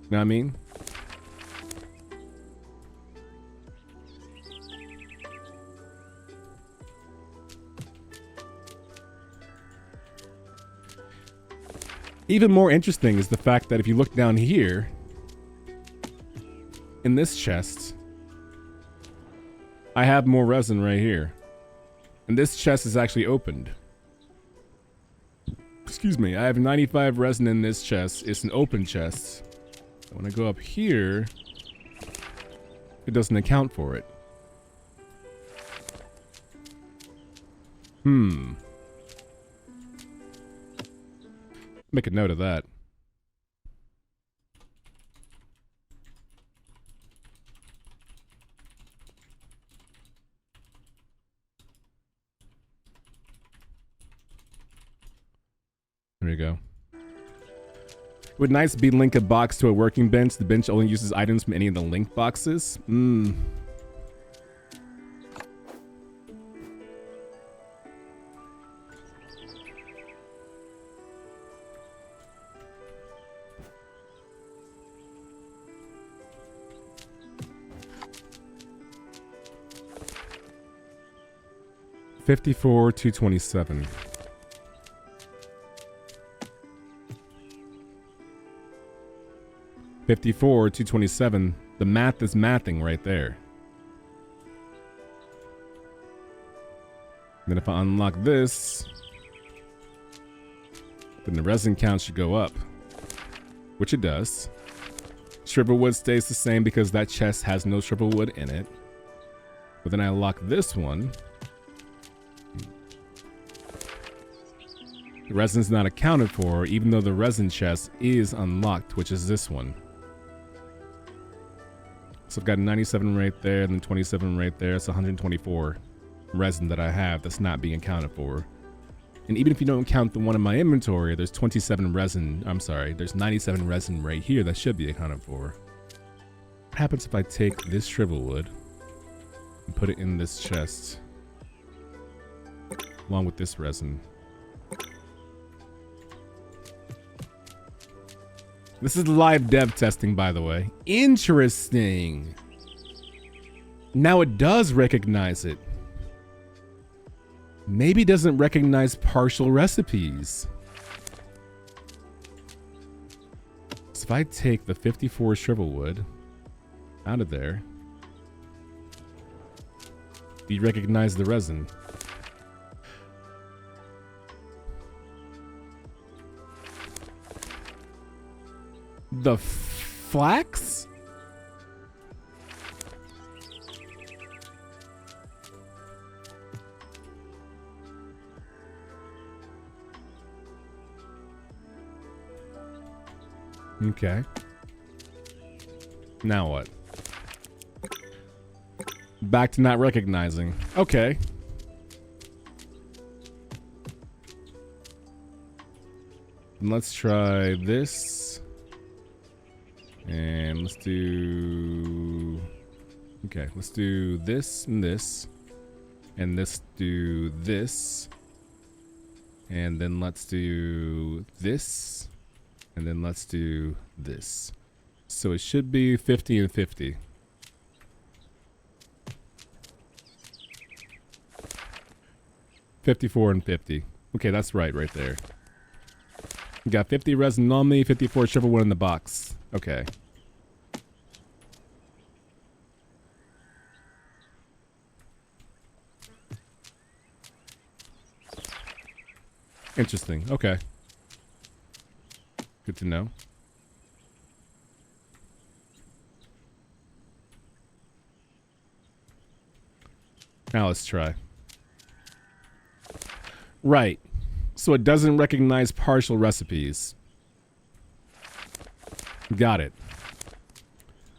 You know what I mean? Even more interesting is the fact that if you look down here, in this chest, I have more resin right here. And this chest is actually opened. Excuse me, I have 95 resin in this chest. It's an open chest. When I go up here, it doesn't account for it. Make a note of that. you go. Would nice be link a box to a working bench. The bench only uses items from any of the link boxes. Hmm. $54,227. 54,227. The math is mathing right there. Then if I unlock this, then the resin count should go up, which it does. Shrivelwood stays the same because that chest has no shrivelwood in it. But then I unlock this one. The resin's not accounted for, even though the resin chest is unlocked, which is this one. So I've got 97 right there, and then 27 right there. It's 124 resin that I have that's not being accounted for. And even if you don't count the one in my inventory, there's 27 resin. I'm sorry, there's 97 resin right here that should be accounted for. What happens if I take this shrivelwood and put it in this chest along with this resin? This is live dev testing, by the way. Interesting. Now it does recognize it. Maybe it doesn't recognize partial recipes. So if I take the 54 shrivelwood out of there, do you recognize the resin? The flax? Okay. Now what? Back to not recognizing. Okay. And let's try this. And let's do... Okay, let's do this and this. And let's do this. And then let's do this. And then let's do this. So it should be 50 and 50. $54 and 50. Okay, that's right there. We got 50 resin on me, 54 shrivelwood in the box. Okay. Interesting. Okay. Good to know. Now let's try. Right. So it doesn't recognize partial recipes. Got it.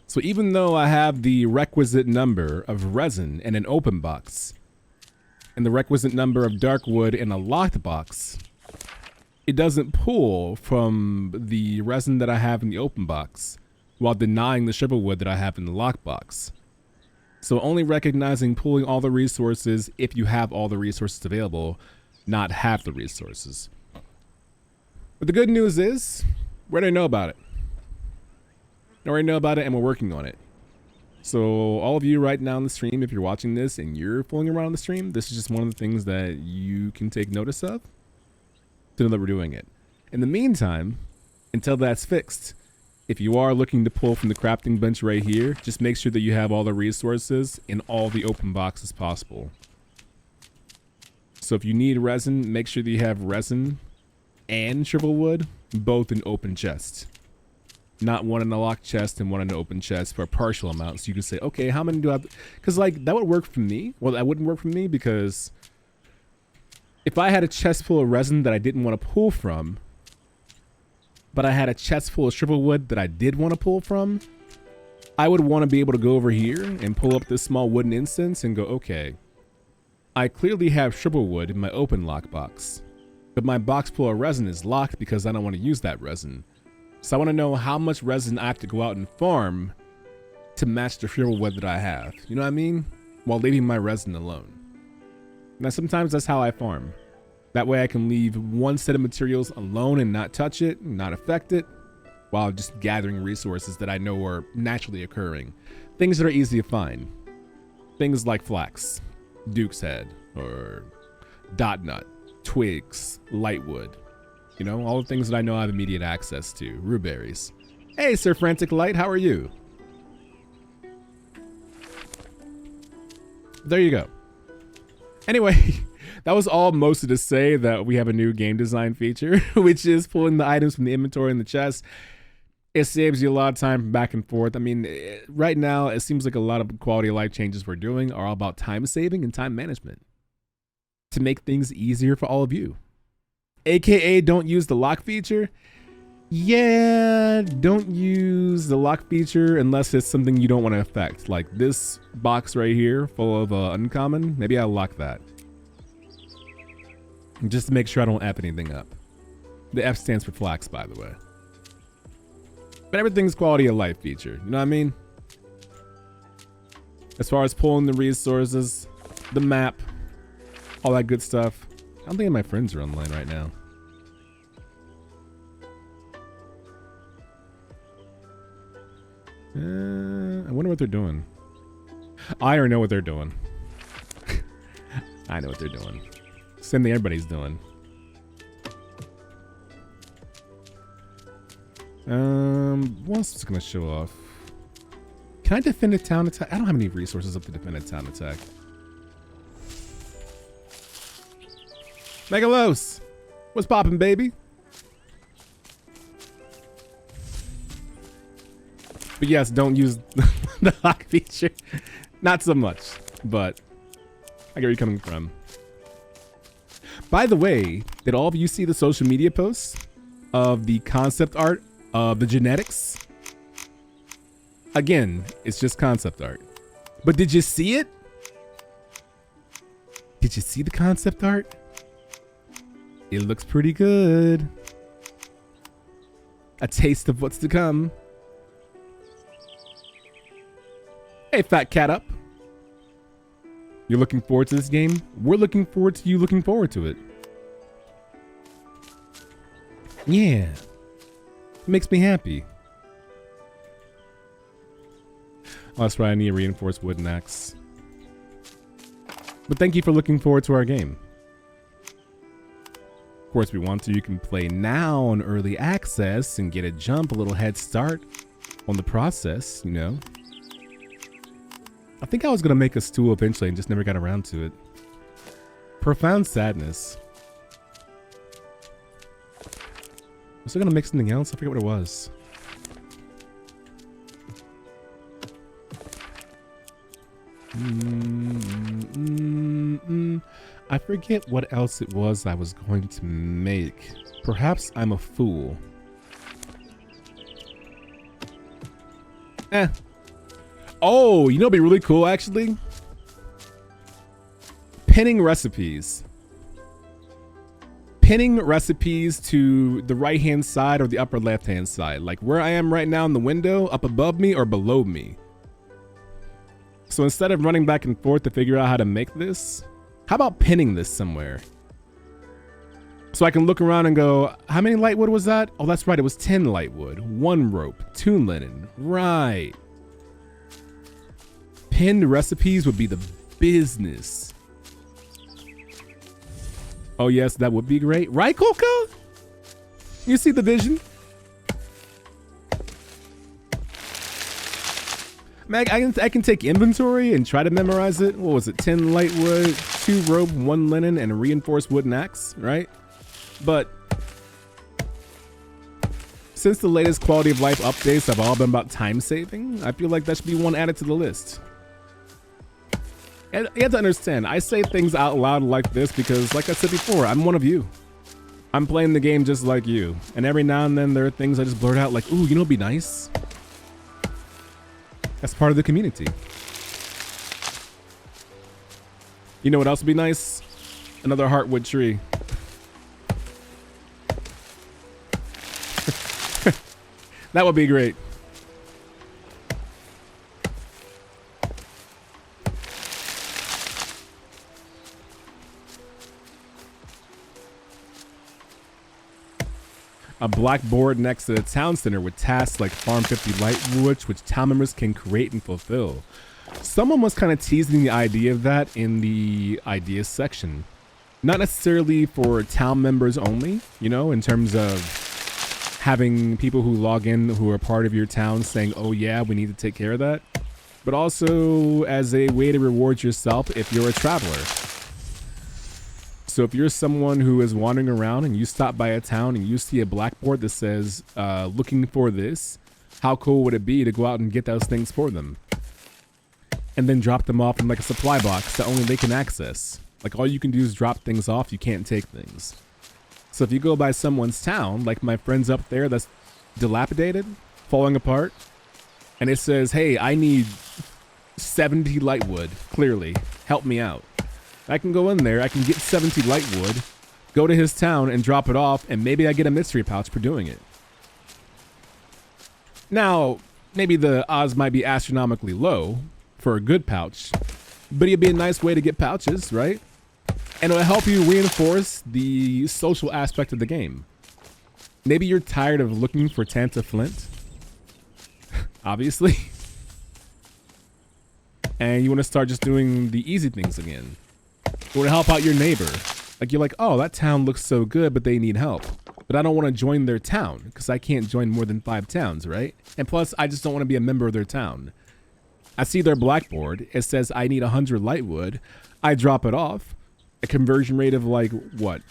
So even though I have the requisite number of resin in an open box, and the requisite number of dark wood in a locked box, it doesn't pull from the resin that I have in the open box while denying the shrivelwood that I have in the locked box. So only recognizing pulling all the resources if you have all the resources available, not half the resources. But the good news is, we already know about it. We already know about it and we're working on it. So all of you right now on the stream, if you're watching this and you're fooling around on the stream, this is just one of the things that you can take notice of to know that we're doing it. In the meantime, until that's fixed, if you are looking to pull from the crafting bench right here, just make sure that you have all the resources in all the open boxes possible. So if you need resin, make sure that you have resin and shrivelwood, both in open chests. Not one in a locked chest and one in an open chest for a partial amount. So you can say, okay, how many do I have? Because like that would work for me. Well, that wouldn't work for me because if I had a chest full of resin that I didn't want to pull from, but I had a chest full of shrivelwood that I did want to pull from, I would want to be able to go over here and pull up this small wooden instance and go, okay, I clearly have shrivelwood in my open lockbox. but my box full of resin is locked because I don't want to use that resin. So I want to know how much resin I have to go out and farm to match the fuel wood that I have. You know what I mean? While leaving my resin alone. Now sometimes that's how I farm. That way I can leave one set of materials alone and not touch it, not affect it, while just gathering resources that I know are naturally occurring. Things that are easy to find. Things like flax, duke's head, or dot nut, twigs, lightwood. You know, all the things that I know I have immediate access to. Rhuberries. Hey, Sir Frantic Light, how are you? There you go. Anyway, that was all mostly to say that we have a new game design feature, which is pulling the items from the inventory in the chest. It saves you a lot of time back and forth. I mean, right now, it seems like a lot of quality of life changes we're doing are all about time saving and time management to make things easier for all of you. AKA, don't use the lock feature. Yeah, don't use the lock feature unless it's something you don't want to affect. Like this box right here full of uncommon. Maybe I'll lock that. Just to make sure I don't F anything up. The F stands for flax, by the way. But everything's quality of life feature. You know what I mean? As far as pulling the resources, the map, all that good stuff. I don't think my friends are online right now. I wonder what they're doing. I already know what they're doing. I know what they're doing. Same thing everybody's doing. What else is gonna show off? Can I defend a town attack? I don't have any resources up to defend a town attack. Megalos! What's poppin', baby? But yes, don't use the lock feature. Not so much, but I get where you're coming from. By the way, did all of you see the social media posts of the concept art of the genetics? Again, it's just concept art. But did you see it? Did you see the concept art? It looks pretty good. A taste of what's to come. Hey, Fat Cat Up. You're looking forward to this game? We're looking forward to you looking forward to it. Yeah. It makes me happy. Oh, that's right. I need a reinforced wooden axe. But thank you for looking forward to our game. Of course, if you want to, you can play now on early access and get a little head start on the process, you know. I think I was going to make a stool eventually and just never got around to it. Profound sadness. Was I going to make something else? I forget what it was. I forget what else it was I was going to make. Perhaps I'm a fool. Oh, you know what'd be really cool actually? Pinning recipes. Pinning recipes to the right hand side or the upper left hand side. Like where I am right now in the window, up above me or below me. So instead of running back and forth to figure out how to make this, how about pinning this somewhere? So I can look around and go, how many lightwood was that? Oh, that's right. It was 10 lightwood, 1 rope, 2 linen. Right. Pinned recipes would be the business. Oh, yes, that would be great. Right, Coco? You see the vision? Mag, I can take inventory and try to memorize it. What was it? 10 lightwood, 2 rope, 1 linen, and a reinforced wooden axe, right? But since the latest quality of life updates have all been about time saving, I feel like that should be one added to the list. And you have to understand, I say things out loud like this because, like I said before, I'm one of you. I'm playing the game just like you. And every now and then there are things I just blurt out like, ooh, you know what'd be nice? That's part of the community. You know what else would be nice? Another heartwood tree. That would be great. A blackboard next to the town center with tasks like farm 50 lightwood, which town members can create and fulfill. Someone was kind of teasing the idea of that in the ideas section. Not necessarily for town members only, you know, in terms of having people who log in who are part of your town saying, oh yeah, we need to take care of that. But also as a way to reward yourself if you're a traveler. So if you're someone who is wandering around and you stop by a town and you see a blackboard that says, looking for this, how cool would it be to go out and get those things for them? And then drop them off in like a supply box that only they can access. Like all you can do is drop things off, you can't take things. So if you go by someone's town, like my friend's up there that's dilapidated, falling apart, and it says, hey, I need 70 lightwood, clearly, help me out. I can go in there, I can get 70 lightwood, go to his town and drop it off, and maybe I get a mystery pouch for doing it. Now, maybe the odds might be astronomically low for a good pouch, but it'd be a nice way to get pouches, right? And it'll help you reinforce the social aspect of the game. Maybe you're tired of looking for Tanta Flint, obviously, and you want to start just doing the easy things again. Or to help out your neighbor. Like you're like, oh, that town looks so good, but they need help. But I don't want to join their town because I can't join more than 5 towns, right? And plus, I just don't want to be a member of their town. I see their blackboard. It says I need 100 lightwood. I drop it off. A conversion rate of like, what?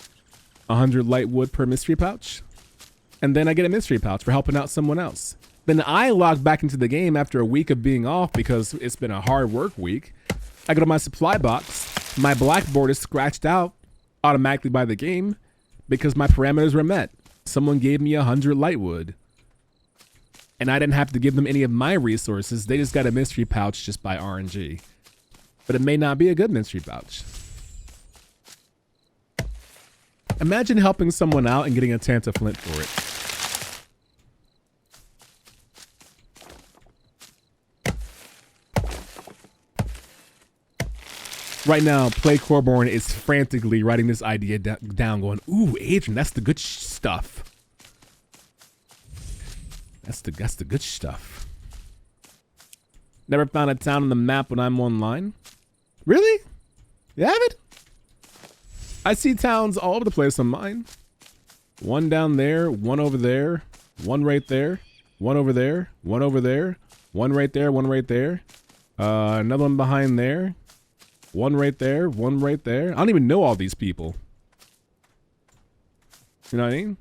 100 lightwood per mystery pouch? And then I get a mystery pouch for helping out someone else. Then I log back into the game after a week of being off because it's been a hard work week. I go to my supply box. My blackboard is scratched out automatically by the game because my parameters were met. Someone gave me 100 lightwood. And I didn't have to give them any of my resources. They just got a mystery pouch just by RNG. But it may not be a good mystery pouch. Imagine helping someone out and getting a Tanta Flint for it. Right now, Play Coreborn is frantically writing this idea down going, ooh, Adrian, that's the good stuff. That's the good stuff. Never found a town on the map when I'm online. Really? You haven't? I see towns all over the place on mine. One down there, one over there, one right there, one over there, one over there, one right there, one right there. Another one behind there. One right there, one right there. I don't even know all these people. You know what I mean?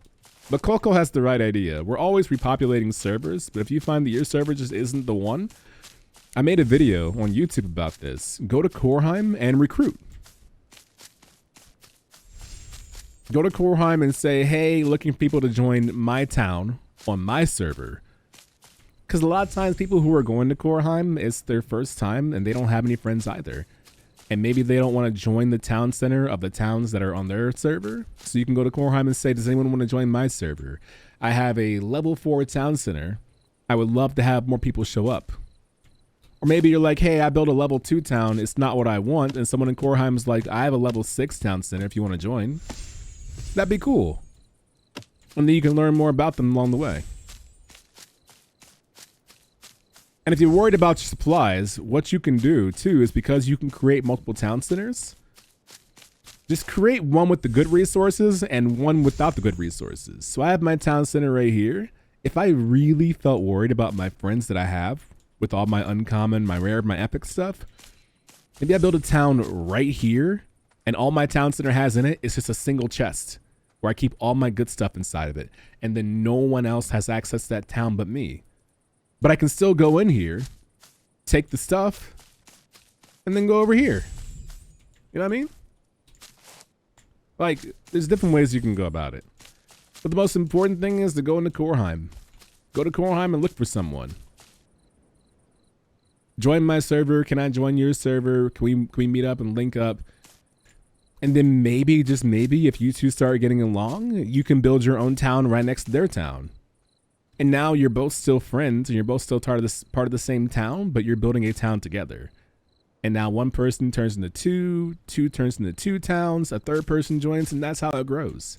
But Coco has the right idea. We're always repopulating servers, but if you find that your server just isn't the one, I made a video on YouTube about this. Go to Coreheim and recruit. Go to Coreheim and say, hey, looking for people to join my town on my server. Because a lot of times people who are going to Coreheim, it's their first time and they don't have any friends either. And maybe they don't want to join the town center of the towns that are on their server. So you can go to Coreheim and say, does anyone want to join my server? I have a level 4 town center. I would love to have more people show up. Or maybe you're like, hey, I built a level 2 town. It's not what I want. And someone in Coreheim's like, I have a level 6 town center if you want to join. That'd be cool. And then you can learn more about them along the way. And if you're worried about your supplies, what you can do too is because you can create multiple town centers, just create one with the good resources and one without the good resources. So I have my town center right here. If I really felt worried about my friends that I have with all my uncommon, my rare, my epic stuff, maybe I build a town right here and all my town center has in it is just a single chest where I keep all my good stuff inside of it. And then no one else has access to that town but me. But I can still go in here, take the stuff, and then go over here. You know what I mean? Like, there's different ways you can go about it. But the most important thing is to go into Coreheim. Go to Coreheim and look for someone. Join my server. Can I join your server? Can we meet up and link up? And then maybe, just maybe, if you two start getting along, you can build your own town right next to their town. And now you're both still friends and you're both still part of the same town, but you're building a town together. And now one person turns into two turns into 2 towns, a third person joins, and that's how it grows.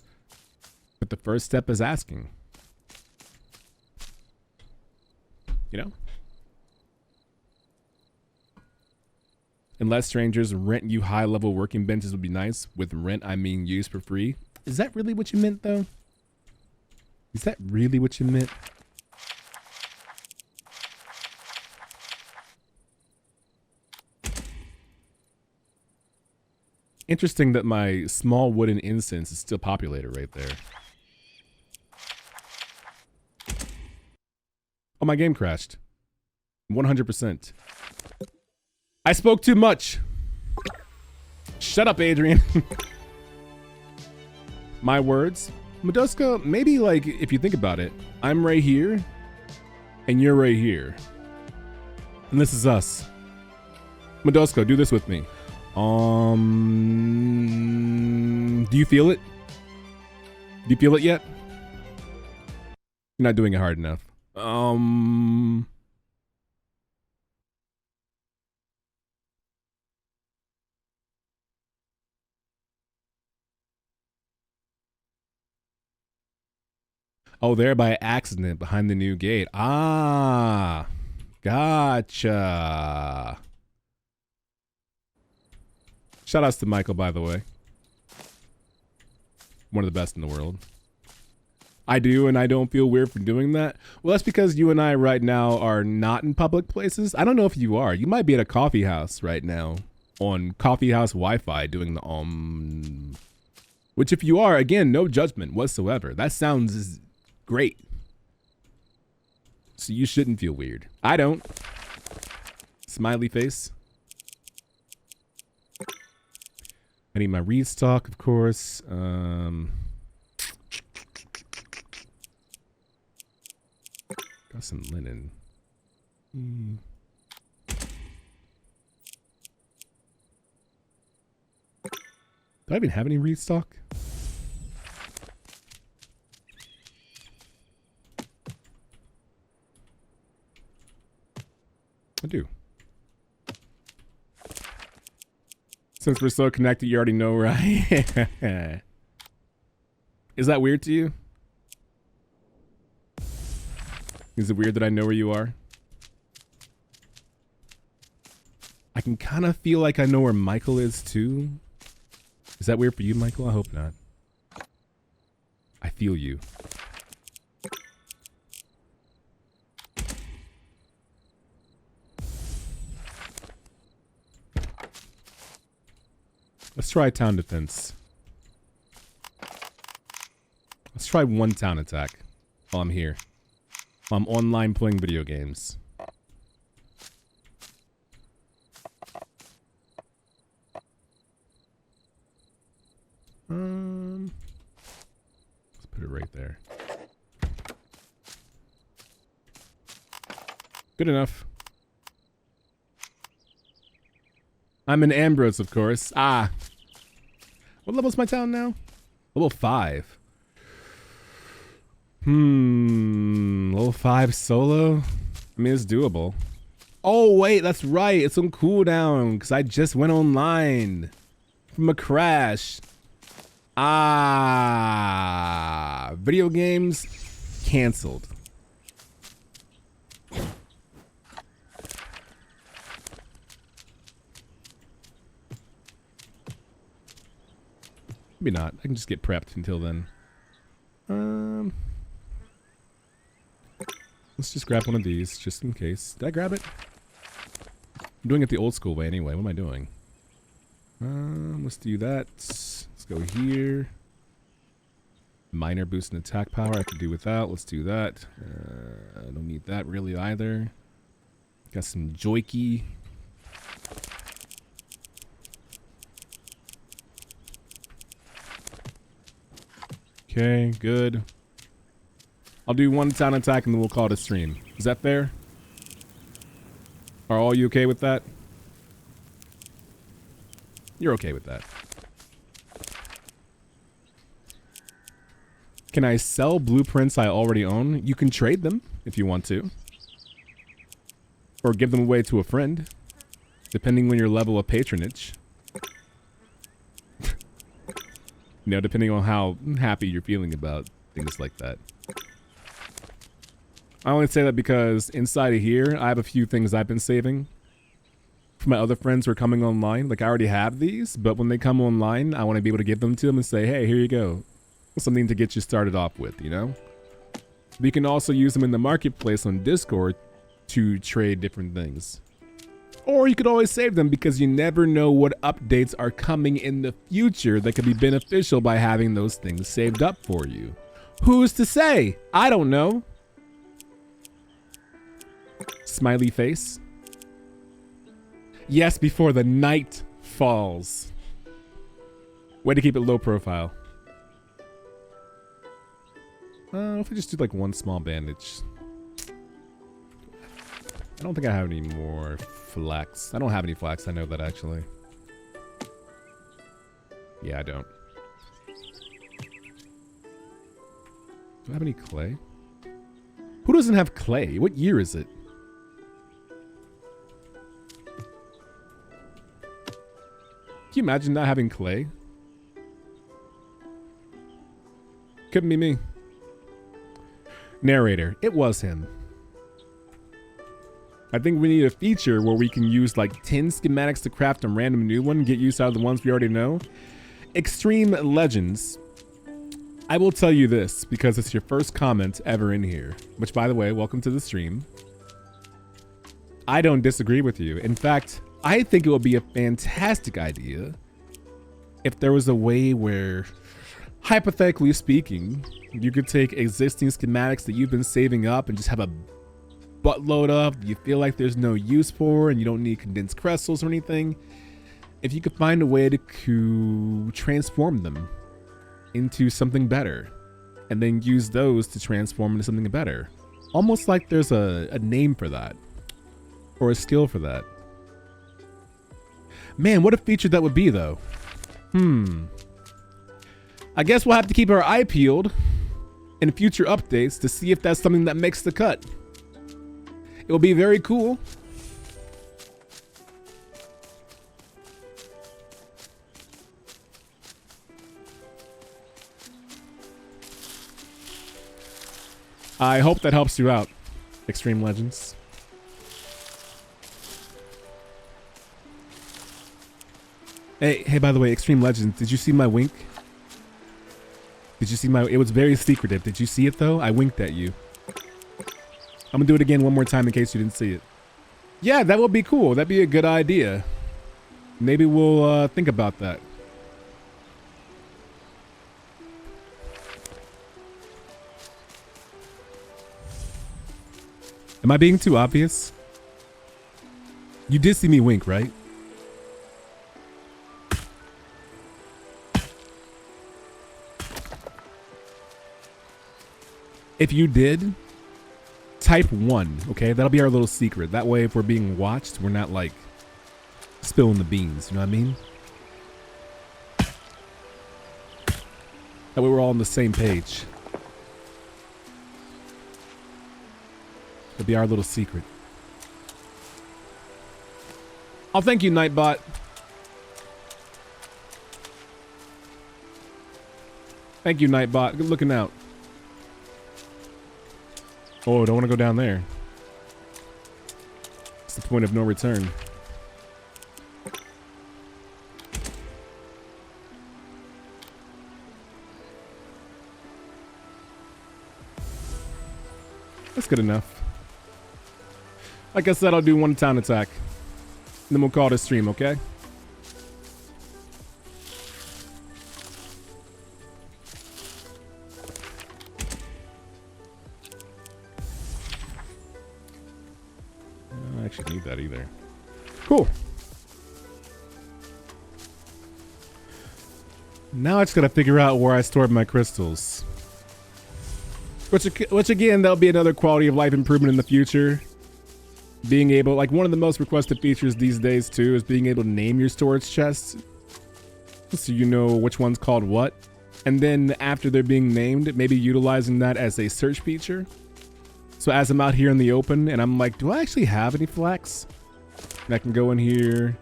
But the first step is asking. You know? Unless strangers rent you high-level working benches would be nice. With rent, I mean use for free. Is that really what you meant, though? Is that really what you meant? Interesting that my small wooden incense is still populated right there. Oh, my game crashed. 100%. I spoke too much. Shut up, Adrian. My words. Meduska, maybe like, if you think about it, I'm right here and you're right here. And this is us. Meduska, do this with me. Do you feel it? Do you feel it yet? You're not doing it hard enough. Oh, there by accident behind the new gate. Ah, gotcha. Shout outs to Michael, by the way. One of the best in the world. I do, and I don't feel weird for doing that. Well, that's because you and I right now are not in public places. I don't know if you are. You might be at a coffee house right now on coffee house Wi-Fi doing the which if you are, again, no judgment whatsoever. That sounds great. So you shouldn't feel weird. I don't. Smiley face. I need my reed stock, of course. Got some linen. Do I even have any reed stock? I do. Since we're so connected, you already know, right? Is that weird to you? Is it weird that I know where you are? I can kind of feel like I know where Michael is too. Is that weird for you, Michael? I hope not. I feel you. Let's try town defense. Let's try one town attack while I'm here. While I'm online playing video games. Let's put it right there. Good enough. I'm in Ambrose, of course. Ah. What level's my town now? Level 5. Level 5 solo? I mean, it's doable. Oh, wait, that's right. It's on cooldown because I just went online from a crash. Ah. Video games canceled. Maybe not. I can just get prepped until then. Let's just grab one of these, just in case. Did I grab it? I'm doing it the old school way anyway. What am I doing? Let's do that. Let's go here. Minor boost in attack power. I could do without. Let's do that. I don't need that really either. Got some joikey. Okay, good. I'll do one town attack and then we'll call it a stream. Is that fair? Are all you okay with that? You're okay with that. Can I sell blueprints I already own? You can trade them if you want to. Or give them away to a friend, depending on your level of patronage. You know, depending on how happy you're feeling about things like that. I only say that because inside of here, I have a few things I've been saving for my other friends who are coming online. Like, I already have these, but when they come online, I want to be able to give them to them and say, hey, here you go. Something to get you started off with, you know? You can also use them in the marketplace on Discord to trade different things. Or you could always save them because you never know what updates are coming in the future that could be beneficial by having those things saved up for you. Who's to say? I don't know. Smiley face. Yes, before the night falls. Way to keep it low profile. If we just do like one small bandage. I don't think I have any more flax. I don't have any flax. I know that actually. Yeah, I don't. Do I have any clay? Who doesn't have clay? What year is it? Can you imagine not having clay? Couldn't be me. Narrator. It was him. I think we need a feature where we can use like 10 schematics to craft a random new one, get use out of the ones we already know. Extreme Legends. I will tell you this because it's your first comment ever in here, which by the way, welcome to the stream. I don't disagree with you. In fact, I think it would be a fantastic idea if there was a way where, hypothetically speaking, you could take existing schematics that you've been saving up and just have a buttload of you feel like there's no use for and you don't need condensed crystals or anything. If you could find a way to transform them into something better and then use those to transform into something better. Almost like there's a name for that or a skill for that. Man, what a feature that would be though. I guess we'll have to keep our eye peeled in future updates to see if that's something that makes the cut. It will be very cool. I hope that helps you out, Extreme Legends. Hey, by the way, Extreme Legends, did you see my wink? Did you see my... It was very secretive. Did you see it, though? I winked at you. I'm gonna do it again one more time in case you didn't see it. Yeah, that would be cool. That'd be a good idea. Maybe we'll think about that. Am I being too obvious? You did see me wink, right? If you did, type 1, okay? That'll be our little secret. That way, if we're being watched, we're not like spilling the beans, you know what I mean? That way we're all on the same page. It'll be our little secret. Oh, thank you, Nightbot. Thank you, Nightbot. Good looking out. Oh, don't want to go down there. It's the point of no return. That's good enough. Like I said, I'll do one town attack. And then we'll call it a stream, okay? I don't actually need that either. Cool. Now I just gotta figure out where I stored my crystals. Which again, that'll be another quality of life improvement in the future. Being able, like one of the most requested features these days too, is being able to name your storage chests. So you know which one's called what. And then after they're being named, maybe utilizing that as a search feature. So as I'm out here in the open and I'm like, do I actually have any flax? And I can go in here,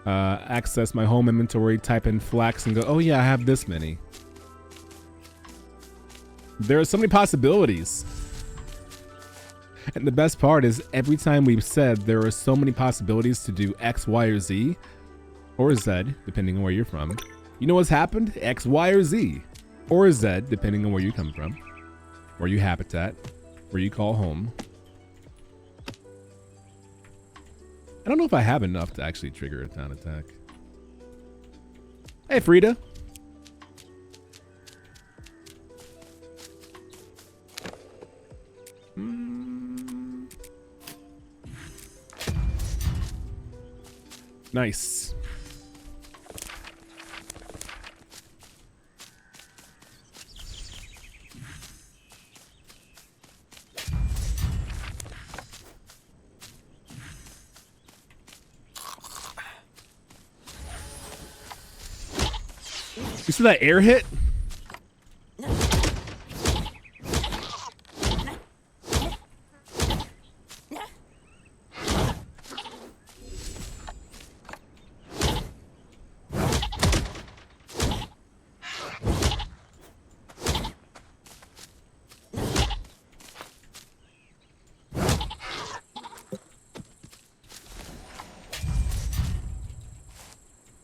access my home inventory, type in flax and go, oh yeah, I have this many. There are so many possibilities. And the best part is every time we've said there are so many possibilities to do X, Y, or Z, or Z, depending on where you're from. You know what's happened? X, Y, or Z, or Z, depending on where you come from, where you habitat, where you call home. I don't know if I have enough to actually trigger a town attack. Hey, Frida. Nice. You see that air hit?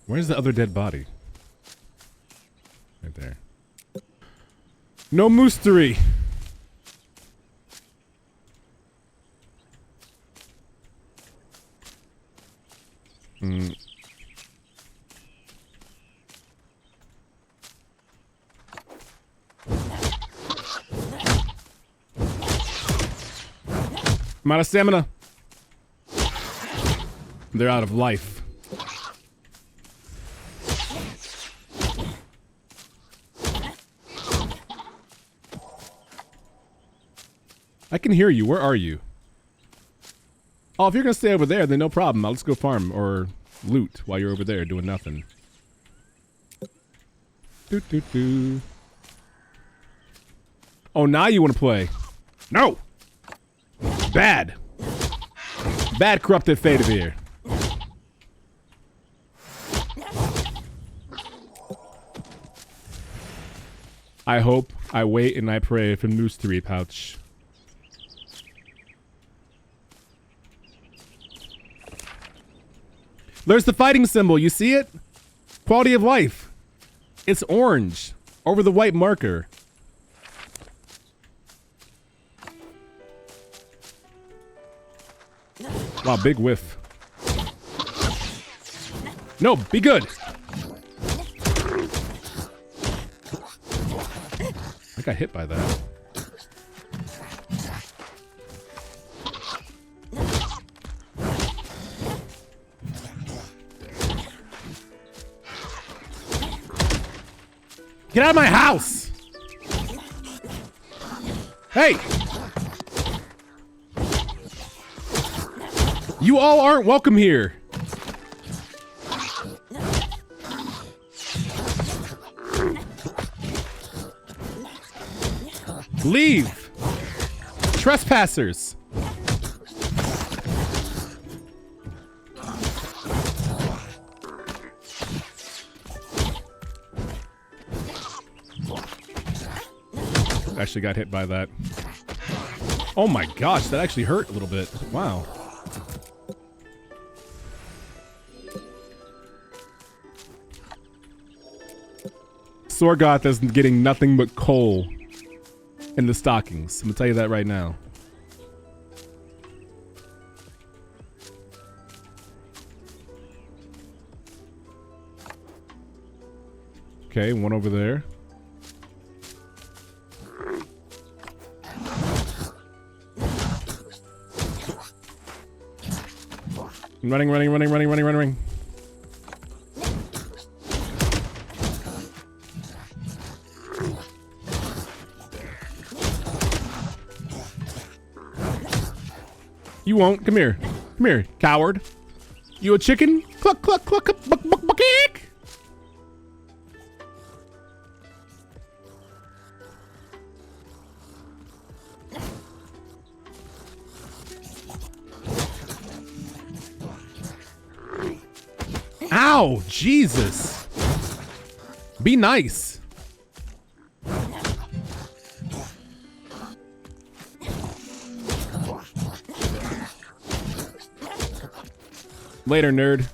Where's the other dead body? Right there. No moostery. I'm out of stamina. They're out of life. I can hear you. Where are you? Oh, if you're gonna stay over there, then no problem. Let's go farm or loot while you're over there doing nothing. Doo. Oh, now you want to play? No. Bad. Bad corrupted fate of here. I hope, I wait, and I pray for moostery pouch. There's the fighting symbol. You see it? Quality of life. It's orange over the white marker. Wow, big whiff. No, be good. I got hit by that. Get out of my house! Hey! You all aren't welcome here. Leave! Trespassers! Actually got hit by that. Oh my gosh, that actually hurt a little bit. Wow. Sorgoth is getting nothing but coal in the stockings. I'm gonna tell you that right now. Okay, one over there. Running. You won't. Come here. Come here, coward. You a chicken? Cluck, cluck, cluck, buck, buck, buck, eek. Ow! Jesus! Be nice. Later, nerd.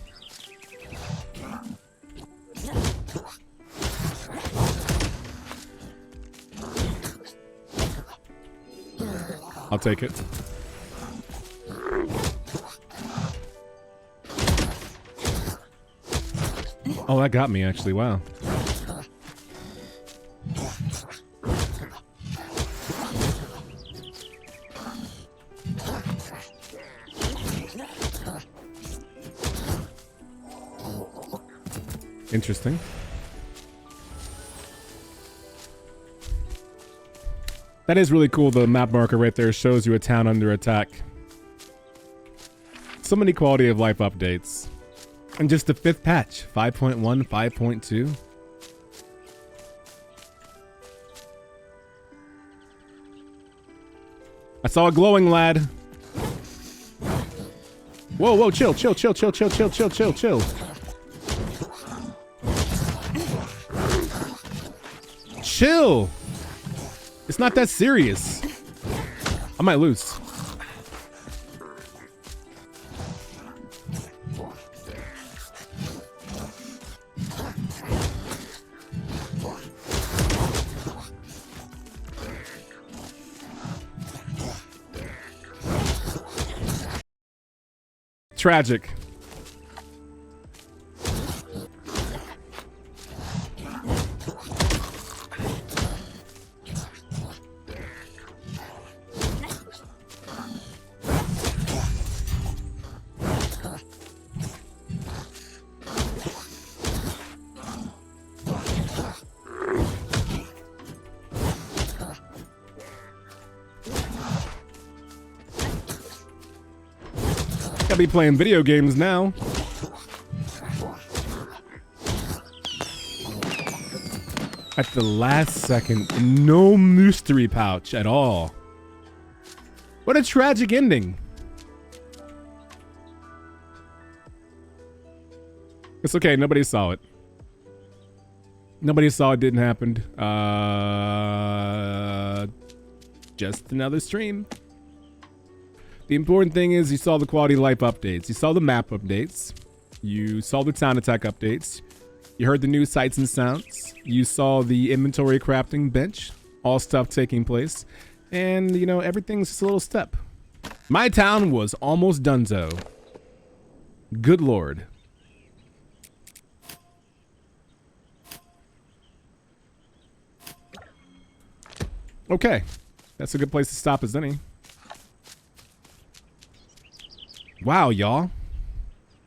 I'll take it. Oh, that got me actually. Wow. Interesting. That is really cool. The map marker right there shows you a town under attack. So many quality of life updates. And just the 5th patch, 5.1, 5.2. I saw a glowing lad. Whoa, whoa, chill, chill, chill, chill, chill, chill, chill, chill, chill. Chill. It's not that serious. I might lose. Tragic. Gotta be playing video games now. At the last second, no mystery pouch at all. What a tragic ending. It's okay, nobody saw it. Nobody saw it, didn't happen. Just another stream. The important thing is you saw the quality of life updates. You saw the map updates. You saw the town attack updates. You heard the new sights and sounds. You saw the inventory crafting bench. All stuff taking place. And, you know, everything's just a little step. My town was almost donezo. Good lord. Okay. That's a good place to stop as any. Wow, y'all.